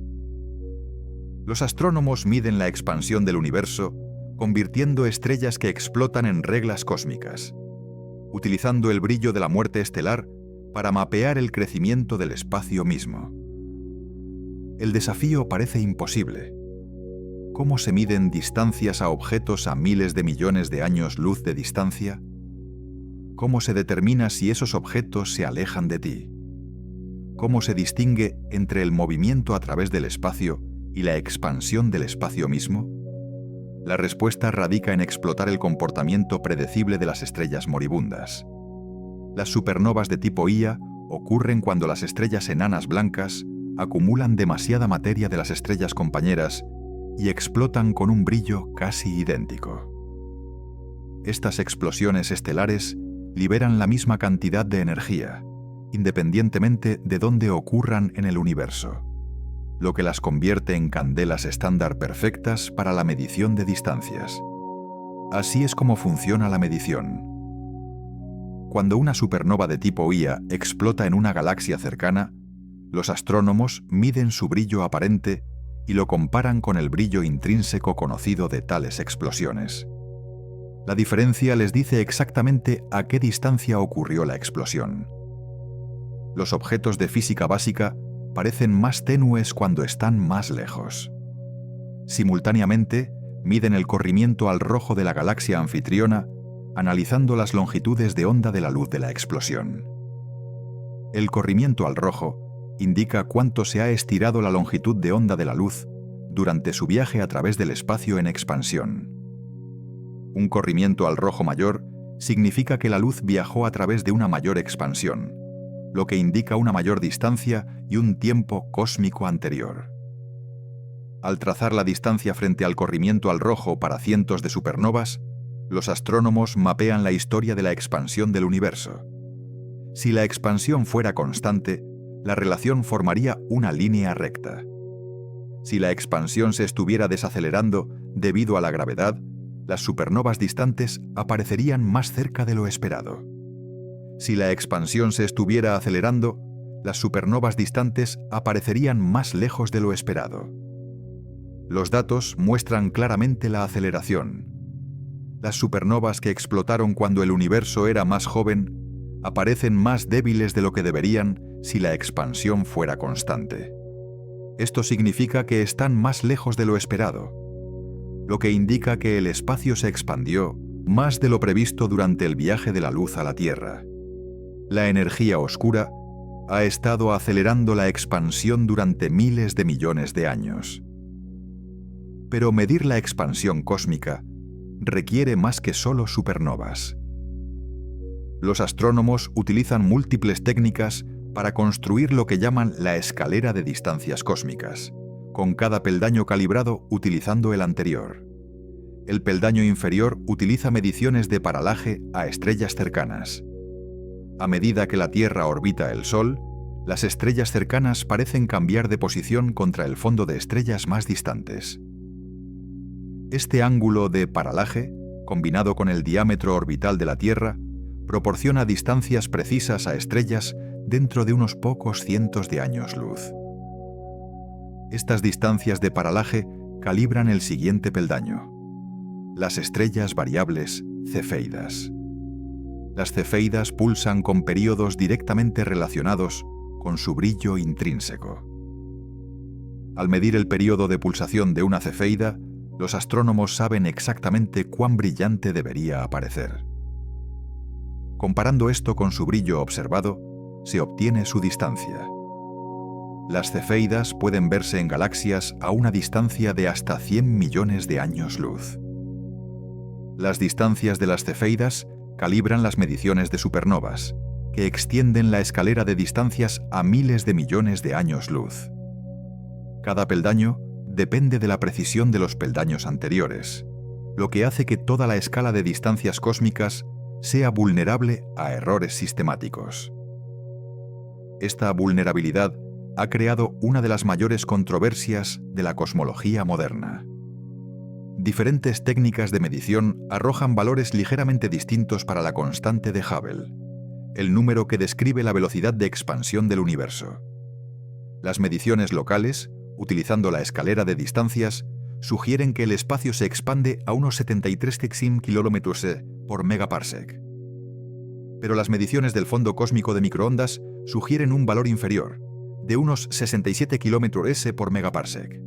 Speaker 1: Los astrónomos miden la expansión del universo convirtiendo estrellas que explotan en reglas cósmicas, utilizando el brillo de la muerte estelar para mapear el crecimiento del espacio mismo. El desafío parece imposible. ¿Cómo se miden distancias a objetos a miles de millones de años luz de distancia? ¿Cómo se determina si esos objetos se alejan de ti? ¿Cómo se distingue entre el movimiento a través del espacio y la expansión del espacio mismo? La respuesta radica en explotar el comportamiento predecible de las estrellas moribundas. Las supernovas de tipo Ia ocurren cuando las estrellas enanas blancas acumulan demasiada materia de las estrellas compañeras y explotan con un brillo casi idéntico. Estas explosiones estelares liberan la misma cantidad de energía, independientemente de dónde ocurran en el universo, lo que las convierte en candelas estándar perfectas para la medición de distancias. Así es como funciona la medición. Cuando una supernova de tipo Ia explota en una galaxia cercana, los astrónomos miden su brillo aparente y lo comparan con el brillo intrínseco conocido de tales explosiones. La diferencia les dice exactamente a qué distancia ocurrió la explosión. Los objetos de física básica parecen más tenues cuando están más lejos. Simultáneamente, miden el corrimiento al rojo de la galaxia anfitriona, analizando las longitudes de onda de la luz de la explosión. El corrimiento al rojo indica cuánto se ha estirado la longitud de onda de la luz durante su viaje a través del espacio en expansión. Un corrimiento al rojo mayor significa que la luz viajó a través de una mayor expansión, lo que indica una mayor distancia y un tiempo cósmico anterior. Al trazar la distancia frente al corrimiento al rojo para cientos de supernovas, los astrónomos mapean la historia de la expansión del universo. Si la expansión fuera constante, la relación formaría una línea recta. Si la expansión se estuviera desacelerando debido a la gravedad, las supernovas distantes aparecerían más cerca de lo esperado. Si la expansión se estuviera acelerando, las supernovas distantes aparecerían más lejos de lo esperado. Los datos muestran claramente la aceleración. Las supernovas que explotaron cuando el universo era más joven aparecen más débiles de lo que deberían si la expansión fuera constante. Esto significa que están más lejos de lo esperado, lo que indica que el espacio se expandió más de lo previsto durante el viaje de la luz a la Tierra. La energía oscura ha estado acelerando la expansión durante miles de millones de años. Pero medir la expansión cósmica requiere más que solo supernovas. Los astrónomos utilizan múltiples técnicas para construir lo que llaman la escalera de distancias cósmicas, con cada peldaño calibrado utilizando el anterior. El peldaño inferior utiliza mediciones de paralaje a estrellas cercanas. A medida que la Tierra orbita el Sol, las estrellas cercanas parecen cambiar de posición contra el fondo de estrellas más distantes. Este ángulo de paralaje, combinado con el diámetro orbital de la Tierra, proporciona distancias precisas a estrellas dentro de unos pocos cientos de años luz. Estas distancias de paralaje calibran el siguiente peldaño: las estrellas variables cefeidas. Las cefeidas pulsan con períodos directamente relacionados con su brillo intrínseco. Al medir el período de pulsación de una cefeida, los astrónomos saben exactamente cuán brillante debería aparecer. Comparando esto con su brillo observado, se obtiene su distancia. Las cefeidas pueden verse en galaxias a una distancia de hasta 100 millones de años luz. Las distancias de las cefeidas calibran las mediciones de supernovas, que extienden la escalera de distancias a miles de millones de años luz. Cada peldaño depende de la precisión de los peldaños anteriores, lo que hace que toda la escala de distancias cósmicas sea vulnerable a errores sistemáticos. Esta vulnerabilidad ha creado una de las mayores controversias de la cosmología moderna. Diferentes técnicas de medición arrojan valores ligeramente distintos para la constante de Hubble, el número que describe la velocidad de expansión del universo. Las mediciones locales, utilizando la escalera de distancias, sugieren que el espacio se expande a unos 73 km/s por megaparsec. Pero las mediciones del fondo cósmico de microondas sugieren un valor inferior, de unos 67 km/s por megaparsec.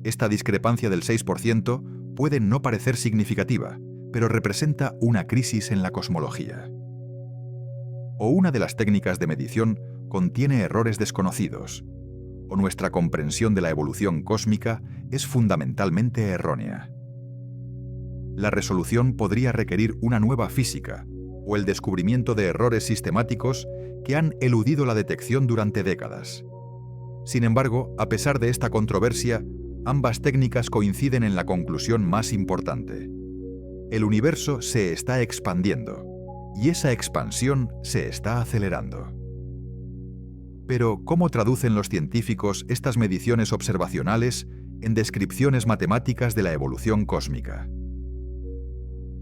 Speaker 1: Esta discrepancia del 6% puede no parecer significativa, pero representa una crisis en la cosmología. O una de las técnicas de medición contiene errores desconocidos, o nuestra comprensión de la evolución cósmica es fundamentalmente errónea. La resolución podría requerir una nueva física, o el descubrimiento de errores sistemáticos que han eludido la detección durante décadas. Sin embargo, a pesar de esta controversia, ambas técnicas coinciden en la conclusión más importante. El universo se está expandiendo, y esa expansión se está acelerando. Pero, ¿cómo traducen los científicos estas mediciones observacionales en descripciones matemáticas de la evolución cósmica?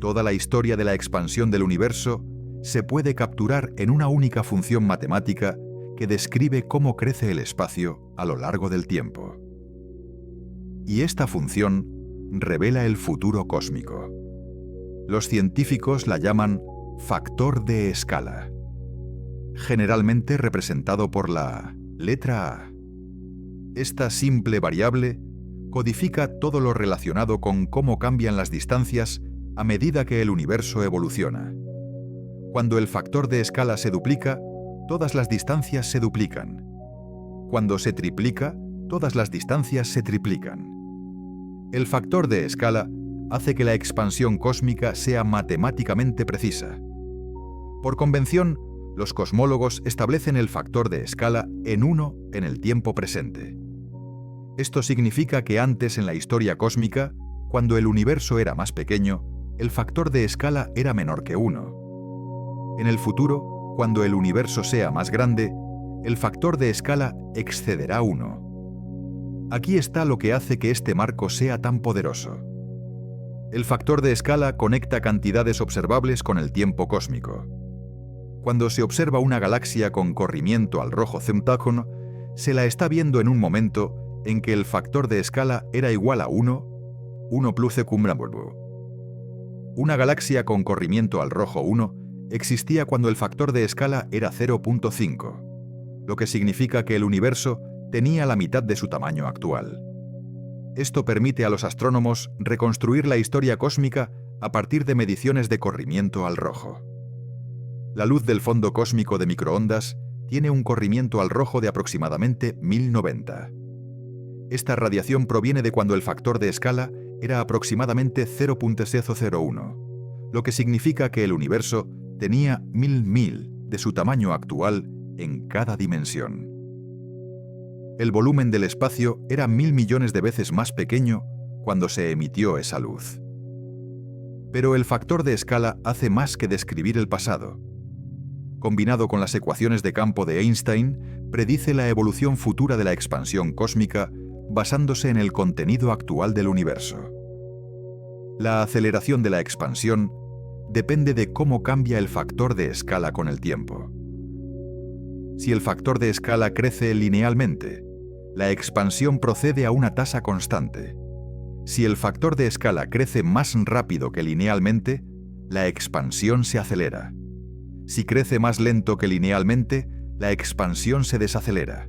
Speaker 1: Toda la historia de la expansión del universo se puede capturar en una única función matemática que describe cómo crece el espacio a lo largo del tiempo. Y esta función revela el futuro cósmico. Los científicos la llaman factor de escala, generalmente representado por la letra A. Esta simple variable codifica todo lo relacionado con cómo cambian las distancias a medida que el universo evoluciona. Cuando el factor de escala se duplica, todas las distancias se duplican. Cuando se triplica, todas las distancias se triplican. El factor de escala hace que la expansión cósmica sea matemáticamente precisa. Por convención, los cosmólogos establecen el factor de escala en 1 en el tiempo presente. Esto significa que antes en la historia cósmica, cuando el universo era más pequeño, el factor de escala era menor que 1. En el futuro, cuando el universo sea más grande, el factor de escala excederá 1. Aquí está lo que hace que este marco sea tan poderoso. El factor de escala conecta cantidades observables con el tiempo cósmico. Cuando se observa una galaxia con corrimiento al rojo Centaurus, se la está viendo en un momento en que el factor de escala era igual a 1 plus Cumbraburbu. Una galaxia con corrimiento al rojo 1 existía cuando el factor de escala era 0.5, lo que significa que el universo tenía la mitad de su tamaño actual. Esto permite a los astrónomos reconstruir la historia cósmica a partir de mediciones de corrimiento al rojo. La luz del fondo cósmico de microondas tiene un corrimiento al rojo de aproximadamente 1090. Esta radiación proviene de cuando el factor de escala era aproximadamente 0.001, lo que significa que el universo tenía 1000 de su tamaño actual en cada dimensión. El volumen del espacio era 1000 millones de veces más pequeño cuando se emitió esa luz. Pero el factor de escala hace más que describir el pasado. Combinado con las ecuaciones de campo de Einstein, predice la evolución futura de la expansión cósmica basándose en el contenido actual del universo. La aceleración de la expansión depende de cómo cambia el factor de escala con el tiempo. Si el factor de escala crece linealmente, La expansión procede a una tasa constante. Si el factor de escala crece más rápido que linealmente, la expansión se acelera. Si crece más lento que linealmente, la expansión se desacelera.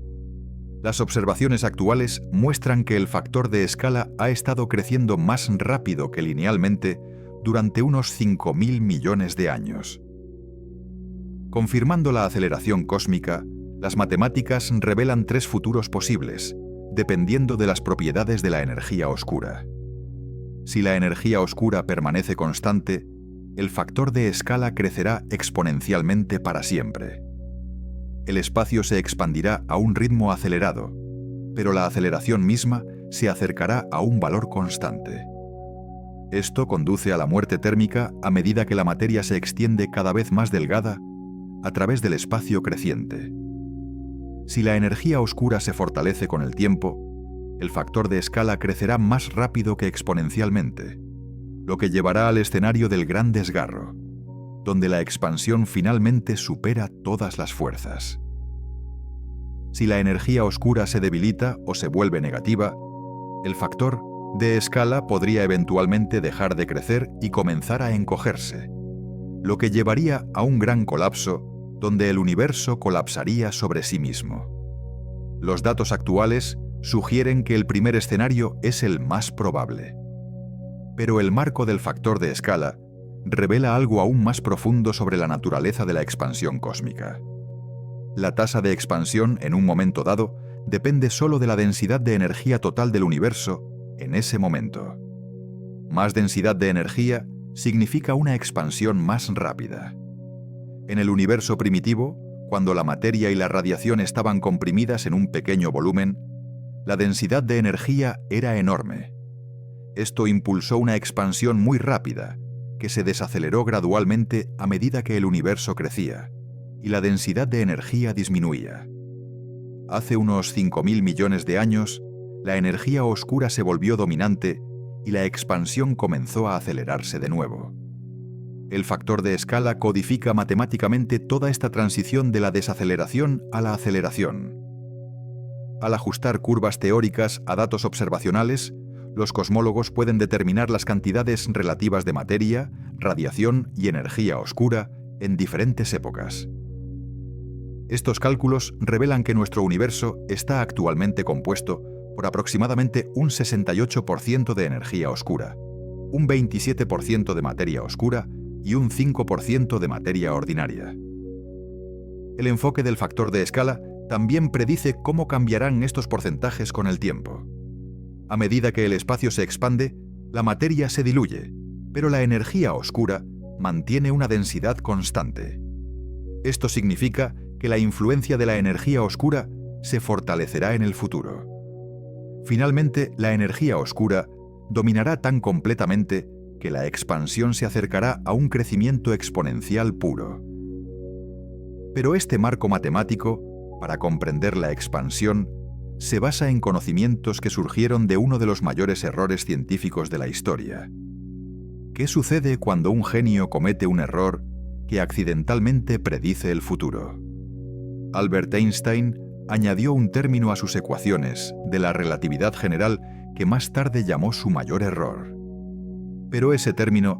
Speaker 1: Las observaciones actuales muestran que el factor de escala ha estado creciendo más rápido que linealmente durante unos 5.000 millones de años. Confirmando la aceleración cósmica, las matemáticas revelan tres futuros posibles, dependiendo de las propiedades de la energía oscura. Si la energía oscura permanece constante, el factor de escala crecerá exponencialmente para siempre. El espacio se expandirá a un ritmo acelerado, pero la aceleración misma se acercará a un valor constante. Esto conduce a la muerte térmica a medida que la materia se extiende cada vez más delgada a través del espacio creciente. Si la energía oscura se fortalece con el tiempo, el factor de escala crecerá más rápido que exponencialmente, lo que llevará al escenario del gran desgarro, donde la expansión finalmente supera todas las fuerzas. Si la energía oscura se debilita o se vuelve negativa, el factor de escala podría eventualmente dejar de crecer y comenzar a encogerse, lo que llevaría a un gran colapso donde el universo colapsaría sobre sí mismo. Los datos actuales sugieren que el primer escenario es el más probable. Pero el marco del factor de escala revela algo aún más profundo sobre la naturaleza de la expansión cósmica. La tasa de expansión en un momento dado depende solo de la densidad de energía total del universo en ese momento. Más densidad de energía significa una expansión más rápida. En el universo primitivo, cuando la materia y la radiación estaban comprimidas en un pequeño volumen, la densidad de energía era enorme. Esto impulsó una expansión muy rápida, que se desaceleró gradualmente a medida que el universo crecía, y la densidad de energía disminuía. Hace unos 5.000 millones de años, la energía oscura se volvió dominante y la expansión comenzó a acelerarse de nuevo. El factor de escala codifica matemáticamente toda esta transición de la desaceleración a la aceleración. Al ajustar curvas teóricas a datos observacionales, los cosmólogos pueden determinar las cantidades relativas de materia, radiación y energía oscura en diferentes épocas. Estos cálculos revelan que nuestro universo está actualmente compuesto por aproximadamente un 68% de energía oscura, un 27% de materia oscura y un 5% de materia ordinaria. El enfoque del factor de escala también predice cómo cambiarán estos porcentajes con el tiempo. A medida que el espacio se expande, la materia se diluye, pero la energía oscura mantiene una densidad constante. Esto significa que la influencia de la energía oscura se fortalecerá en el futuro. Finalmente, la energía oscura dominará tan completamente que la expansión se acercará a un crecimiento exponencial puro. Pero este marco matemático, para comprender la expansión, se basa en conocimientos que surgieron de uno de los mayores errores científicos de la historia. ¿Qué sucede cuando un genio comete un error que accidentalmente predice el futuro? Albert Einstein añadió un término a sus ecuaciones de la relatividad general que más tarde llamó su mayor error. Pero ese término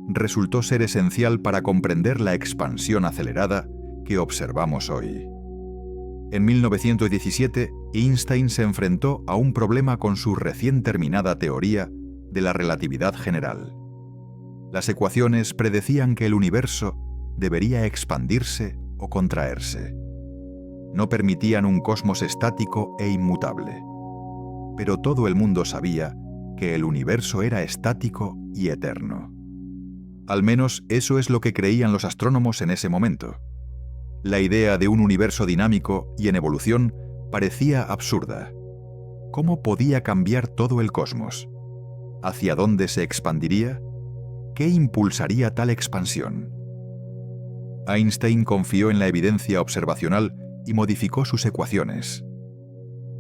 Speaker 1: resultó ser esencial para comprender la expansión acelerada que observamos hoy. En 1917, Einstein se enfrentó a un problema con su recién terminada teoría de la relatividad general. Las ecuaciones predecían que el universo debería expandirse o contraerse. No permitían un cosmos estático e inmutable. Pero todo el mundo sabía que el universo era estático y eterno. Al menos eso es lo que creían los astrónomos en ese momento. La idea de un universo dinámico y en evolución parecía absurda. ¿Cómo podía cambiar todo el cosmos? ¿Hacia dónde se expandiría? ¿Qué impulsaría tal expansión? Einstein confió en la evidencia observacional y modificó sus ecuaciones.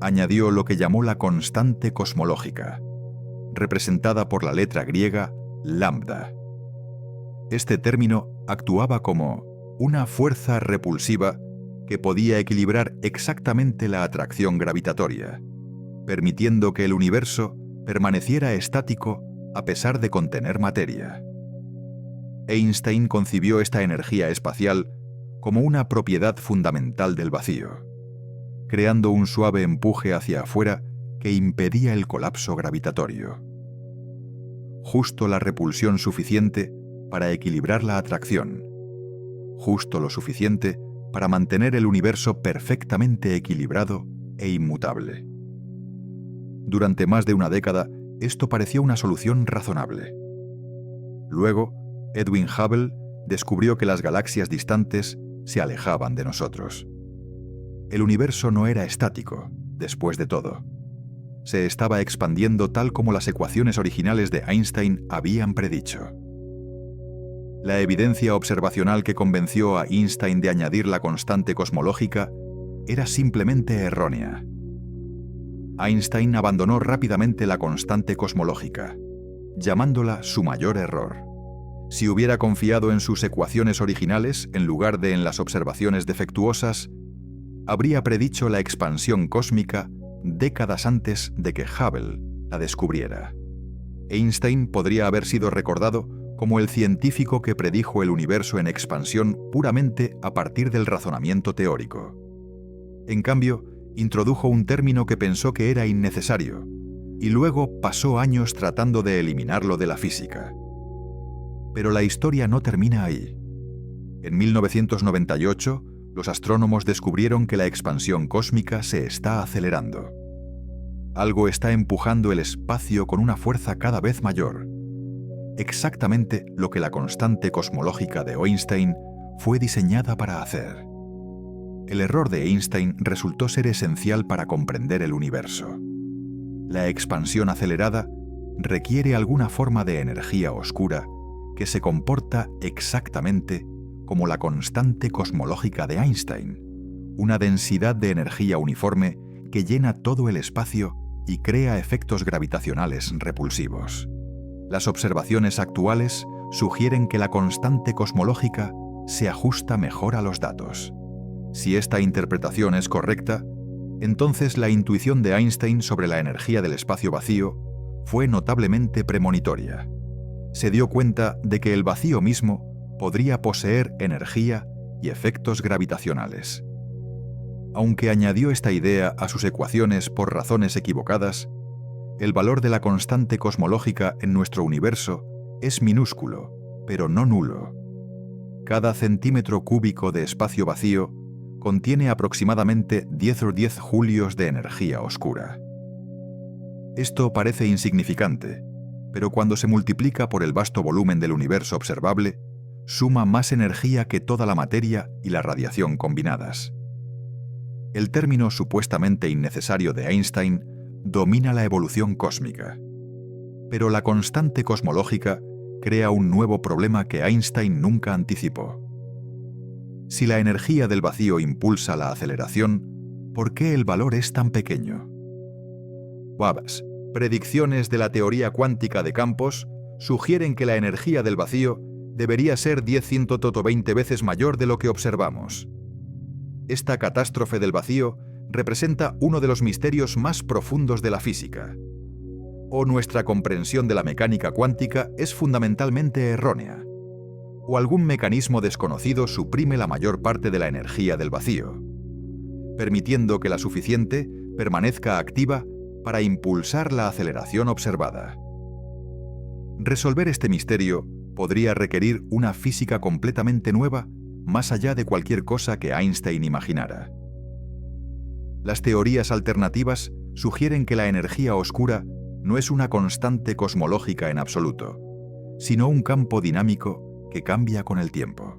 Speaker 1: Añadió lo que llamó la constante cosmológica, representada por la letra griega lambda. Este término actuaba como una fuerza repulsiva que podía equilibrar exactamente la atracción gravitatoria, permitiendo que el universo permaneciera estático a pesar de contener materia. Einstein concibió esta energía espacial como una propiedad fundamental del vacío, creando un suave empuje hacia afuera que impedía el colapso gravitatorio. Justo la repulsión suficiente para equilibrar la atracción, justo lo suficiente para mantener el universo perfectamente equilibrado e inmutable. Durante más de una década, esto pareció una solución razonable. Luego, Edwin Hubble descubrió que las galaxias distantes se alejaban de nosotros. El universo no era estático, después de todo. Se estaba expandiendo tal como las ecuaciones originales de Einstein habían predicho. La evidencia observacional que convenció a Einstein de añadir la constante cosmológica era simplemente errónea. Einstein abandonó rápidamente la constante cosmológica, llamándola su mayor error. Si hubiera confiado en sus ecuaciones originales en lugar de en las observaciones defectuosas, habría predicho la expansión cósmica décadas antes de que Hubble la descubriera. Einstein podría haber sido recordado como el científico que predijo el universo en expansión puramente a partir del razonamiento teórico. En cambio, introdujo un término que pensó que era innecesario, y luego pasó años tratando de eliminarlo de la física. Pero la historia no termina ahí. En 1998, los astrónomos descubrieron que la expansión cósmica se está acelerando. Algo está empujando el espacio con una fuerza cada vez mayor. Exactamente lo que la constante cosmológica de Einstein fue diseñada para hacer. El error de Einstein resultó ser esencial para comprender el universo. La expansión acelerada requiere alguna forma de energía oscura que se comporta exactamente como la constante cosmológica de Einstein, una densidad de energía uniforme que llena todo el espacio y crea efectos gravitacionales repulsivos. Las observaciones actuales sugieren que la constante cosmológica se ajusta mejor a los datos. Si esta interpretación es correcta, entonces la intuición de Einstein sobre la energía del espacio vacío fue notablemente premonitoria. Se dio cuenta de que el vacío mismo podría poseer energía y efectos gravitacionales. Aunque añadió esta idea a sus ecuaciones por razones equivocadas, el valor de la constante cosmológica en nuestro universo es minúsculo, pero no nulo. Cada centímetro cúbico de espacio vacío contiene aproximadamente 10 o 10 julios de energía oscura. Esto parece insignificante, pero cuando se multiplica por el vasto volumen del universo observable, suma más energía que toda la materia y la radiación combinadas. El término supuestamente innecesario de Einstein domina la evolución cósmica. Pero la constante cosmológica crea un nuevo problema que Einstein nunca anticipó. Si la energía del vacío impulsa la aceleración, ¿por qué el valor es tan pequeño? Wabash, predicciones de la teoría cuántica de campos sugieren que la energía del vacío debería ser 10⁻120 veces mayor de lo que observamos. Esta catástrofe del vacío representa uno de los misterios más profundos de la física. O nuestra comprensión de la mecánica cuántica es fundamentalmente errónea, o algún mecanismo desconocido suprime la mayor parte de la energía del vacío, permitiendo que la suficiente permanezca activa para impulsar la aceleración observada. Resolver este misterio podría requerir una física completamente nueva, más allá de cualquier cosa que Einstein imaginara. Las teorías alternativas sugieren que la energía oscura no es una constante cosmológica en absoluto, sino un campo dinámico que cambia con el tiempo.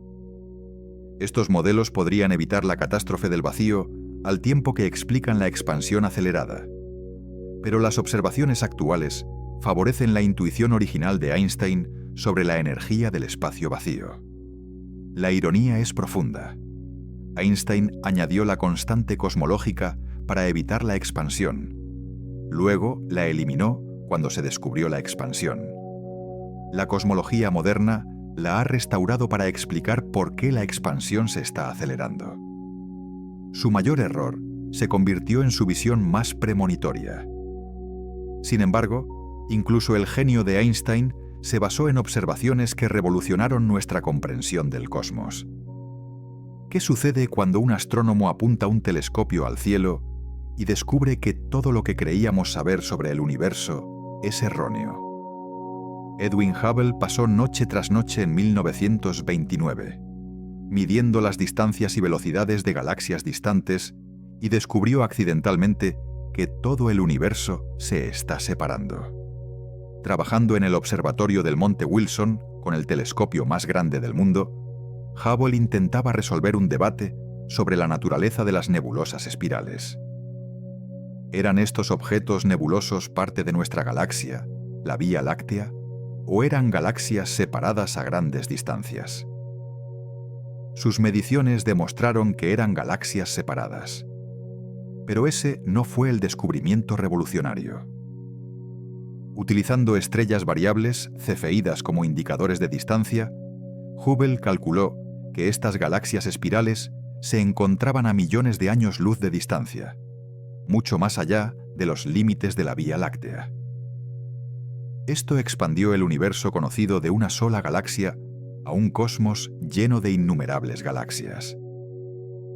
Speaker 1: Estos modelos podrían evitar la catástrofe del vacío al tiempo que explican la expansión acelerada. Pero las observaciones actuales favorecen la intuición original de Einstein sobre la energía del espacio vacío. La ironía es profunda. Einstein añadió la constante cosmológica para evitar la expansión. Luego la eliminó cuando se descubrió la expansión. La cosmología moderna la ha restaurado para explicar por qué la expansión se está acelerando. Su mayor error se convirtió en su visión más premonitoria. Sin embargo, incluso el genio de Einstein se basó en observaciones que revolucionaron nuestra comprensión del cosmos. ¿Qué sucede cuando un astrónomo apunta un telescopio al cielo y descubre que todo lo que creíamos saber sobre el universo es erróneo? Edwin Hubble pasó noche tras noche en 1929, midiendo las distancias y velocidades de galaxias distantes, y descubrió accidentalmente que todo el universo se está separando. Trabajando en el observatorio del Monte Wilson, con el telescopio más grande del mundo, Hubble intentaba resolver un debate sobre la naturaleza de las nebulosas espirales. ¿Eran estos objetos nebulosos parte de nuestra galaxia, la Vía Láctea, o eran galaxias separadas a grandes distancias? Sus mediciones demostraron que eran galaxias separadas. Pero ese no fue el descubrimiento revolucionario. Utilizando estrellas variables, cefeidas como indicadores de distancia, Hubble calculó que estas galaxias espirales se encontraban a millones de años luz de distancia, mucho más allá de los límites de la Vía Láctea. Esto expandió el universo conocido de una sola galaxia a un cosmos lleno de innumerables galaxias.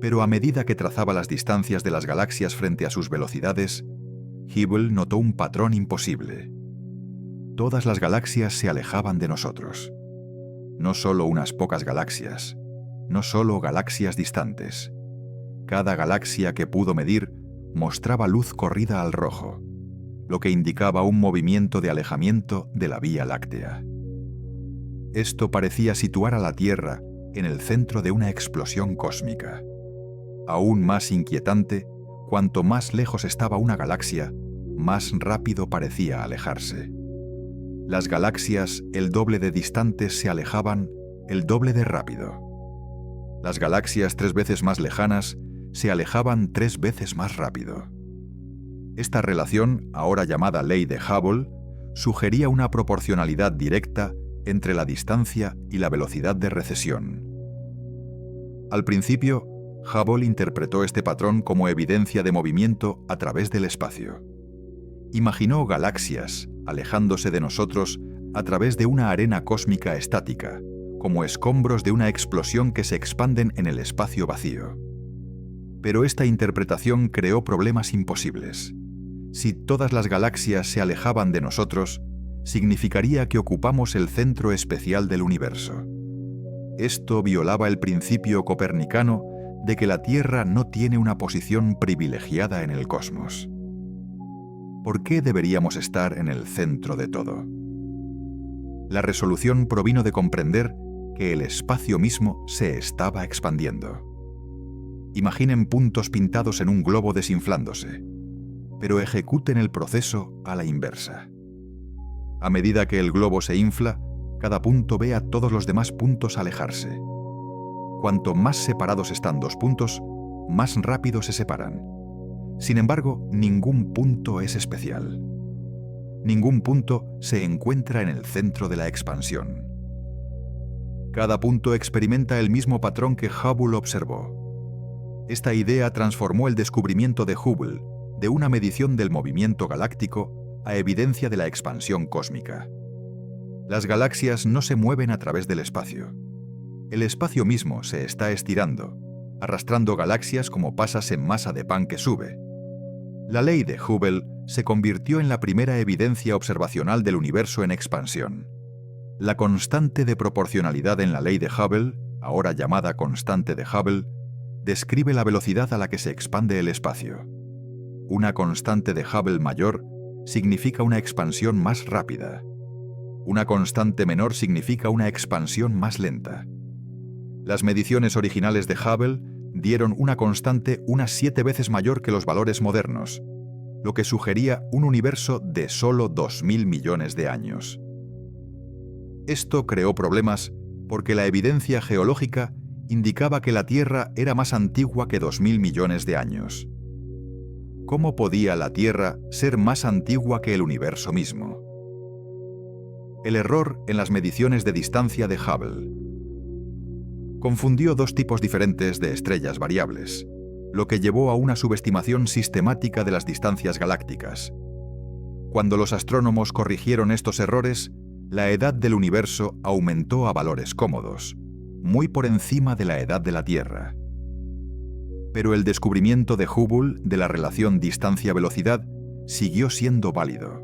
Speaker 1: Pero a medida que trazaba las distancias de las galaxias frente a sus velocidades, Hubble notó un patrón imposible. Todas las galaxias se alejaban de nosotros. No solo unas pocas galaxias, no solo galaxias distantes. Cada galaxia que pudo medir mostraba luz corrida al rojo, lo que indicaba un movimiento de alejamiento de la Vía Láctea. Esto parecía situar a la Tierra en el centro de una explosión cósmica. Aún más inquietante, cuanto más lejos estaba una galaxia, más rápido parecía alejarse. Las galaxias, el doble de distantes, se alejaban el doble de rápido. Las galaxias 3 veces más lejanas se alejaban 3 veces más rápido. Esta relación, ahora llamada ley de Hubble, sugería una proporcionalidad directa entre la distancia y la velocidad de recesión. Al principio, Hubble interpretó este patrón como evidencia de movimiento a través del espacio. Imaginó galaxias alejándose de nosotros a través de una arena cósmica estática, como escombros de una explosión que se expanden en el espacio vacío. Pero esta interpretación creó problemas imposibles. Si todas las galaxias se alejaban de nosotros, significaría que ocupamos el centro especial del universo. Esto violaba el principio copernicano de que la Tierra no tiene una posición privilegiada en el cosmos. ¿Por qué deberíamos estar en el centro de todo? La resolución provino de comprender que el espacio mismo se estaba expandiendo. Imaginen puntos pintados en un globo desinflándose, pero ejecuten el proceso a la inversa. A medida que el globo se infla, cada punto ve a todos los demás puntos alejarse. Cuanto más separados están 2 puntos, más rápido se separan. Sin embargo, ningún punto es especial. Ningún punto se encuentra en el centro de la expansión. Cada punto experimenta el mismo patrón que Hubble observó. Esta idea transformó el descubrimiento de Hubble de una medición del movimiento galáctico a evidencia de la expansión cósmica. Las galaxias no se mueven a través del espacio. El espacio mismo se está estirando, arrastrando galaxias como pasas en masa de pan que sube. La ley de Hubble se convirtió en la primera evidencia observacional del universo en expansión. La constante de proporcionalidad en la ley de Hubble, ahora llamada constante de Hubble, describe la velocidad a la que se expande el espacio. Una constante de Hubble mayor significa una expansión más rápida. Una constante menor significa una expansión más lenta. Las mediciones originales de Hubble dieron una constante unas 7 veces mayor que los valores modernos, lo que sugería un universo de solo 2.000 millones de años. Esto creó problemas porque la evidencia geológica indicaba que la Tierra era más antigua que 2.000 millones de años. ¿Cómo podía la Tierra ser más antigua que el universo mismo? El error en las mediciones de distancia de Hubble confundió 2 tipos diferentes de estrellas variables, lo que llevó a una subestimación sistemática de las distancias galácticas. Cuando los astrónomos corrigieron estos errores, la edad del universo aumentó a valores cómodos, muy por encima de la edad de la Tierra. Pero el descubrimiento de Hubble de la relación distancia-velocidad siguió siendo válido.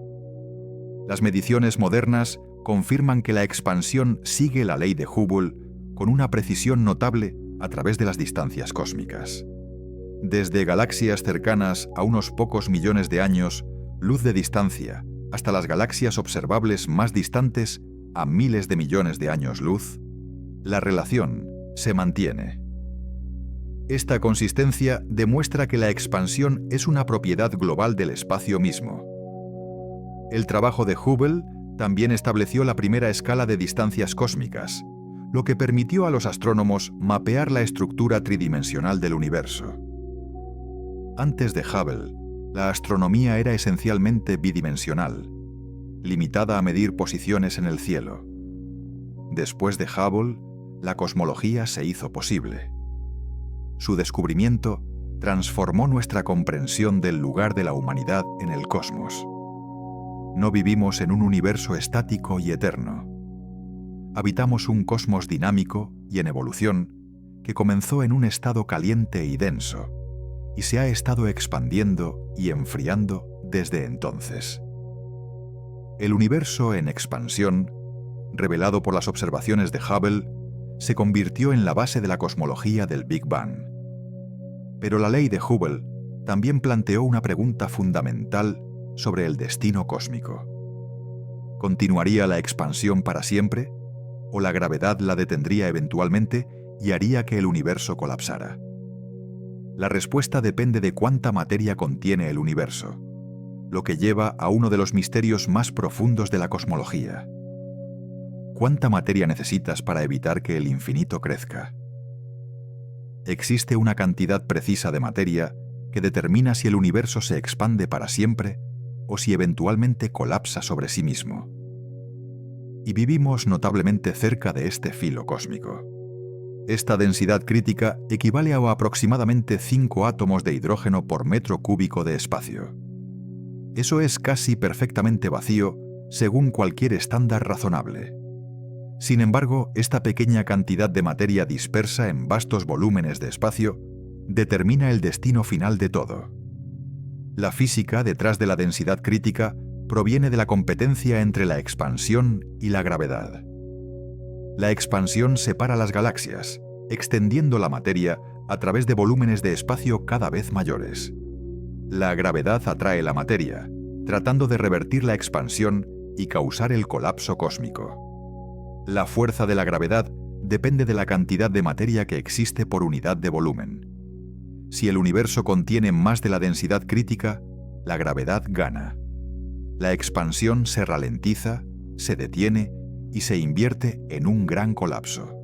Speaker 1: Las mediciones modernas confirman que la expansión sigue la ley de Hubble con una precisión notable a través de las distancias cósmicas. Desde galaxias cercanas a unos pocos millones de años, luz de distancia, hasta las galaxias observables más distantes a miles de millones de años luz, la relación se mantiene. Esta consistencia demuestra que la expansión es una propiedad global del espacio mismo. El trabajo de Hubble también estableció la primera escala de distancias cósmicas, lo que permitió a los astrónomos mapear la estructura tridimensional del universo. Antes de Hubble, la astronomía era esencialmente bidimensional, limitada a medir posiciones en el cielo. Después de Hubble, la cosmología se hizo posible. Su descubrimiento transformó nuestra comprensión del lugar de la humanidad en el cosmos. No vivimos en un universo estático y eterno. Habitamos un cosmos dinámico y en evolución que comenzó en un estado caliente y denso, y se ha estado expandiendo y enfriando desde entonces. El universo en expansión, revelado por las observaciones de Hubble, se convirtió en la base de la cosmología del Big Bang. Pero la ley de Hubble también planteó una pregunta fundamental sobre el destino cósmico. ¿Continuaría la expansión para siempre? ¿O la gravedad la detendría eventualmente y haría que el universo colapsara? La respuesta depende de cuánta materia contiene el universo, lo que lleva a uno de los misterios más profundos de la cosmología. ¿Cuánta materia necesitas para evitar que el infinito crezca? Existe una cantidad precisa de materia que determina si el universo se expande para siempre o si eventualmente colapsa sobre sí mismo. Y vivimos notablemente cerca de este filo cósmico. Esta densidad crítica equivale a aproximadamente 5 átomos de hidrógeno por metro cúbico de espacio. Eso es casi perfectamente vacío según cualquier estándar razonable. Sin embargo, esta pequeña cantidad de materia dispersa en vastos volúmenes de espacio determina el destino final de todo. La física detrás de la densidad crítica proviene de la competencia entre la expansión y la gravedad. La expansión separa las galaxias, extendiendo la materia a través de volúmenes de espacio cada vez mayores. La gravedad atrae la materia, tratando de revertir la expansión y causar el colapso cósmico. La fuerza de la gravedad depende de la cantidad de materia que existe por unidad de volumen. Si el universo contiene más de la densidad crítica, la gravedad gana. La expansión se ralentiza, se detiene y se invierte en un gran colapso.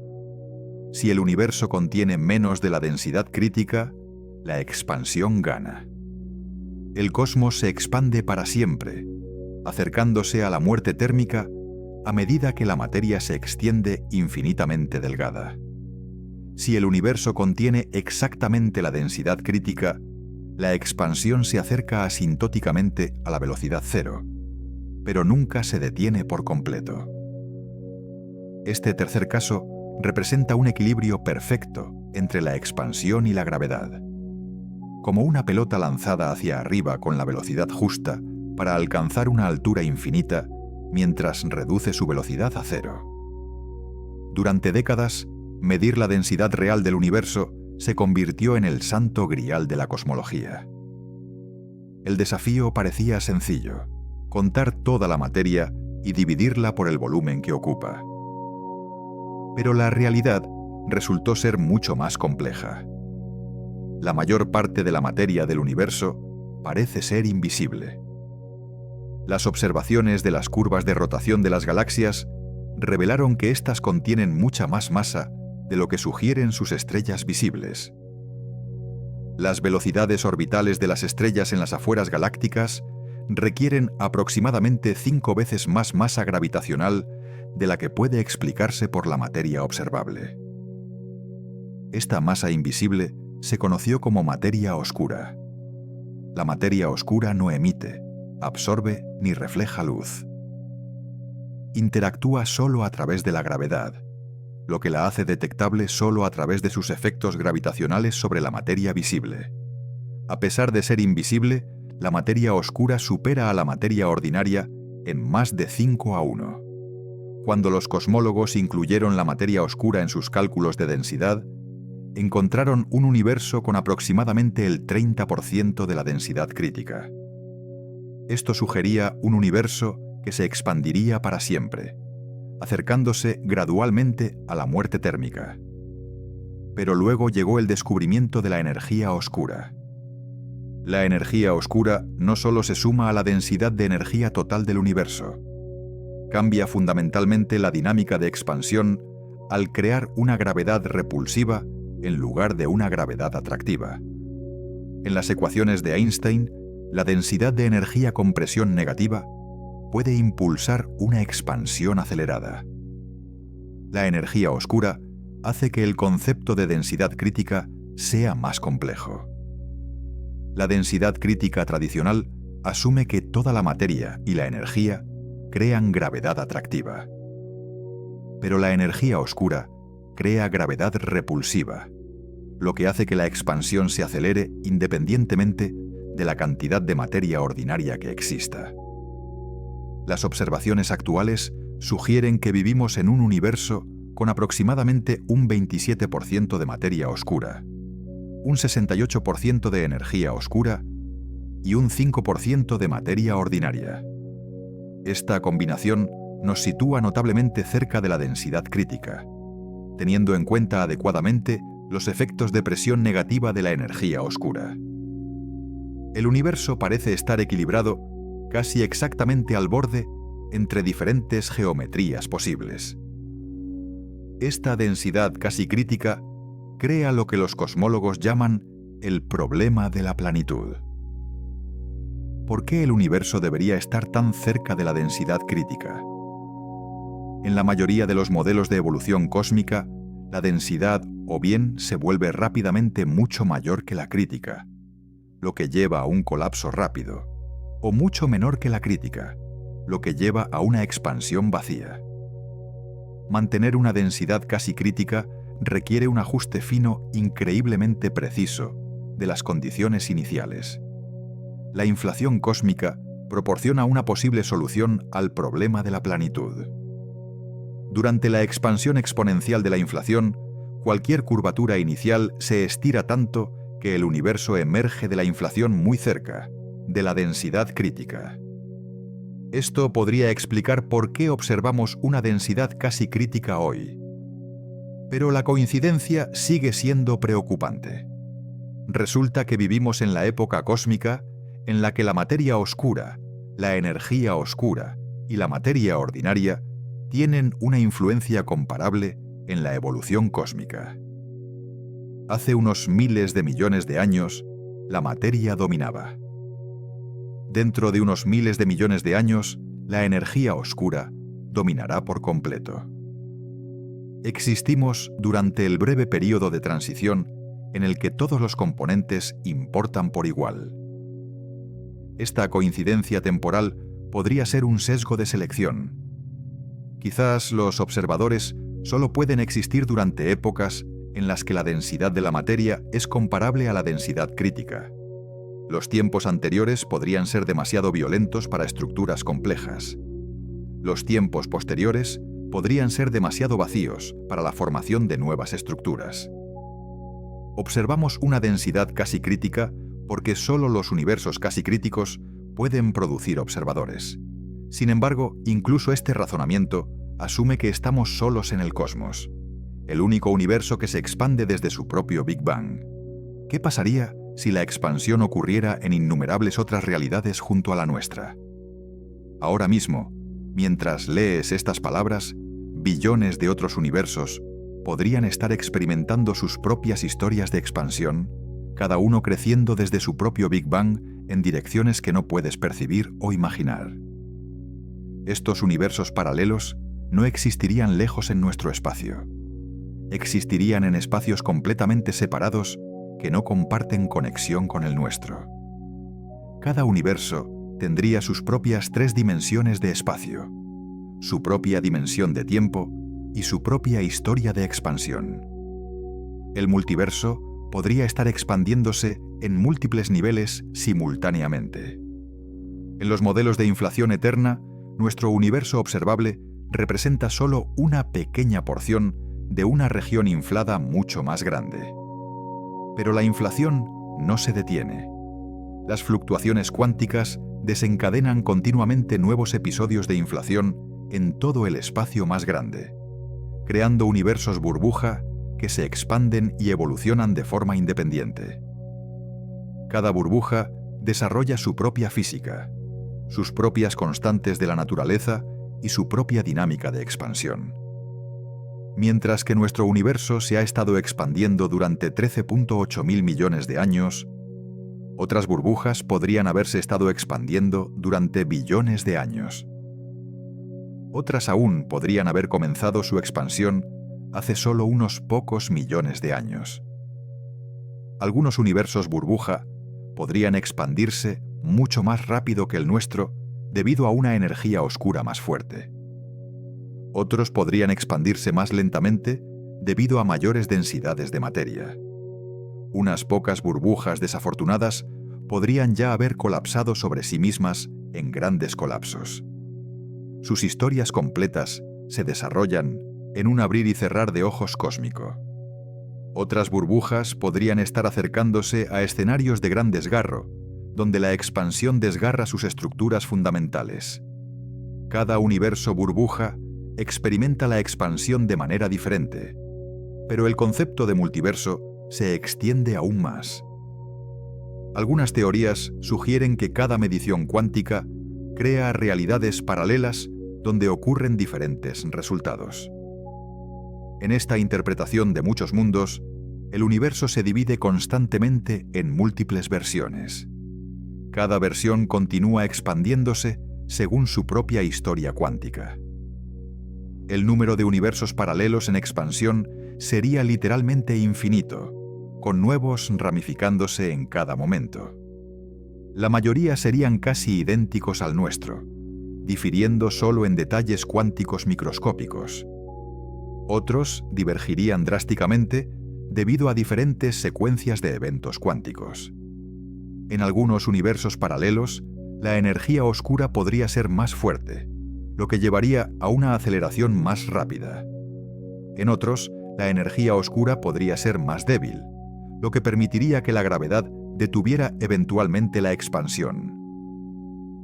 Speaker 1: Si el universo contiene menos de la densidad crítica, la expansión gana. El cosmos se expande para siempre, acercándose a la muerte térmica a medida que la materia se extiende infinitamente delgada. Si el universo contiene exactamente la densidad crítica, la expansión se acerca asintóticamente a la velocidad cero, pero nunca se detiene por completo. Este tercer caso representa un equilibrio perfecto entre la expansión y la gravedad. Como una pelota lanzada hacia arriba con la velocidad justa para alcanzar una altura infinita, mientras reduce su velocidad a cero. Durante décadas, medir la densidad real del universo se convirtió en el santo grial de la cosmología. El desafío parecía sencillo: contar toda la materia y dividirla por el volumen que ocupa. Pero la realidad resultó ser mucho más compleja. La mayor parte de la materia del universo parece ser invisible. Las observaciones de las curvas de rotación de las galaxias revelaron que éstas contienen mucha más masa de lo que sugieren sus estrellas visibles. Las velocidades orbitales de las estrellas en las afueras galácticas requieren aproximadamente 5 veces más masa gravitacional de la que puede explicarse por la materia observable. Esta masa invisible se conoció como materia oscura. La materia oscura no emite, absorbe ni refleja luz. Interactúa solo a través de la gravedad, lo que la hace detectable solo a través de sus efectos gravitacionales sobre la materia visible. A pesar de ser invisible, la materia oscura supera a la materia ordinaria en más de 5:1. Cuando los cosmólogos incluyeron la materia oscura en sus cálculos de densidad, encontraron un universo con aproximadamente el 30% de la densidad crítica. Esto sugería un universo que se expandiría para siempre, acercándose gradualmente a la muerte térmica. Pero luego llegó el descubrimiento de la energía oscura. La energía oscura no solo se suma a la densidad de energía total del universo, cambia fundamentalmente la dinámica de expansión al crear una gravedad repulsiva en lugar de una gravedad atractiva. En las ecuaciones de Einstein, la densidad de energía con presión negativa puede impulsar una expansión acelerada. La energía oscura hace que el concepto de densidad crítica sea más complejo. La densidad crítica tradicional asume que toda la materia y la energía crean gravedad atractiva. Pero la energía oscura crea gravedad repulsiva, lo que hace que la expansión se acelere independientemente de la cantidad de materia ordinaria que exista. Las observaciones actuales sugieren que vivimos en un universo con aproximadamente un 27% de materia oscura, un 68% de energía oscura y un 5% de materia ordinaria. Esta combinación nos sitúa notablemente cerca de la densidad crítica, teniendo en cuenta adecuadamente los efectos de presión negativa de la energía oscura. El universo parece estar equilibrado casi exactamente al borde entre diferentes geometrías posibles. Esta densidad casi crítica crea lo que los cosmólogos llaman el problema de la planitud. ¿Por qué el universo debería estar tan cerca de la densidad crítica? En la mayoría de los modelos de evolución cósmica, la densidad o bien se vuelve rápidamente mucho mayor que la crítica, lo que lleva a un colapso rápido, o mucho menor que la crítica, lo que lleva a una expansión vacía. Mantener una densidad casi crítica requiere un ajuste fino increíblemente preciso de las condiciones iniciales. La inflación cósmica proporciona una posible solución al problema de la planitud. Durante la expansión exponencial de la inflación, cualquier curvatura inicial se estira tanto que el universo emerge de la inflación muy cerca de la densidad crítica. Esto podría explicar por qué observamos una densidad casi crítica hoy. Pero la coincidencia sigue siendo preocupante. Resulta que vivimos en la época cósmica en la que la materia oscura, la energía oscura y la materia ordinaria tienen una influencia comparable en la evolución cósmica. Hace unos miles de millones de años, la materia dominaba. Dentro de unos miles de millones de años, la energía oscura dominará por completo. Existimos durante el breve período de transición en el que todos los componentes importan por igual. Esta coincidencia temporal podría ser un sesgo de selección. Quizás los observadores solo pueden existir durante épocas en las que la densidad de la materia es comparable a la densidad crítica. Los tiempos anteriores podrían ser demasiado violentos para estructuras complejas. Los tiempos posteriores podrían ser demasiado vacíos para la formación de nuevas estructuras. Observamos una densidad casi crítica porque solo los universos casi críticos pueden producir observadores. Sin embargo, incluso este razonamiento asume que estamos solos en el cosmos, el único universo que se expande desde su propio Big Bang. ¿Qué pasaría si la expansión ocurriera en innumerables otras realidades junto a la nuestra? Ahora mismo, mientras lees estas palabras, billones de otros universos podrían estar experimentando sus propias historias de expansión, cada uno creciendo desde su propio Big Bang en direcciones que no puedes percibir o imaginar. Estos universos paralelos no existirían lejos en nuestro espacio. Existirían en espacios completamente separados que no comparten conexión con el nuestro. Cada universo tendría sus propias 3 dimensiones de espacio, su propia dimensión de tiempo y su propia historia de expansión. El multiverso podría estar expandiéndose en múltiples niveles simultáneamente. En los modelos de inflación eterna, nuestro universo observable representa solo una pequeña porción de una región inflada mucho más grande. Pero la inflación no se detiene. Las fluctuaciones cuánticas desencadenan continuamente nuevos episodios de inflación en todo el espacio más grande, creando universos burbuja que se expanden y evolucionan de forma independiente. Cada burbuja desarrolla su propia física, sus propias constantes de la naturaleza y su propia dinámica de expansión. Mientras que nuestro universo se ha estado expandiendo durante 13.8 mil millones de años, otras burbujas podrían haberse estado expandiendo durante billones de años. Otras aún podrían haber comenzado su expansión hace solo unos pocos millones de años. Algunos universos burbuja podrían expandirse mucho más rápido que el nuestro debido a una energía oscura más fuerte. Otros podrían expandirse más lentamente debido a mayores densidades de materia. Unas pocas burbujas desafortunadas podrían ya haber colapsado sobre sí mismas en grandes colapsos. Sus historias completas se desarrollan en un abrir y cerrar de ojos cósmico. Otras burbujas podrían estar acercándose a escenarios de gran desgarro, donde la expansión desgarra sus estructuras fundamentales. Cada universo burbuja experimenta la expansión de manera diferente, pero el concepto de multiverso se extiende aún más. Algunas teorías sugieren que cada medición cuántica crea realidades paralelas donde ocurren diferentes resultados. En esta interpretación de muchos mundos, el universo se divide constantemente en múltiples versiones. Cada versión continúa expandiéndose según su propia historia cuántica. El número de universos paralelos en expansión sería literalmente infinito, con nuevos ramificándose en cada momento. La mayoría serían casi idénticos al nuestro, difiriendo solo en detalles cuánticos microscópicos. Otros divergirían drásticamente debido a diferentes secuencias de eventos cuánticos. En algunos universos paralelos, la energía oscura podría ser más fuerte, lo que llevaría a una aceleración más rápida. En otros, la energía oscura podría ser más débil, lo que permitiría que la gravedad detuviera eventualmente la expansión.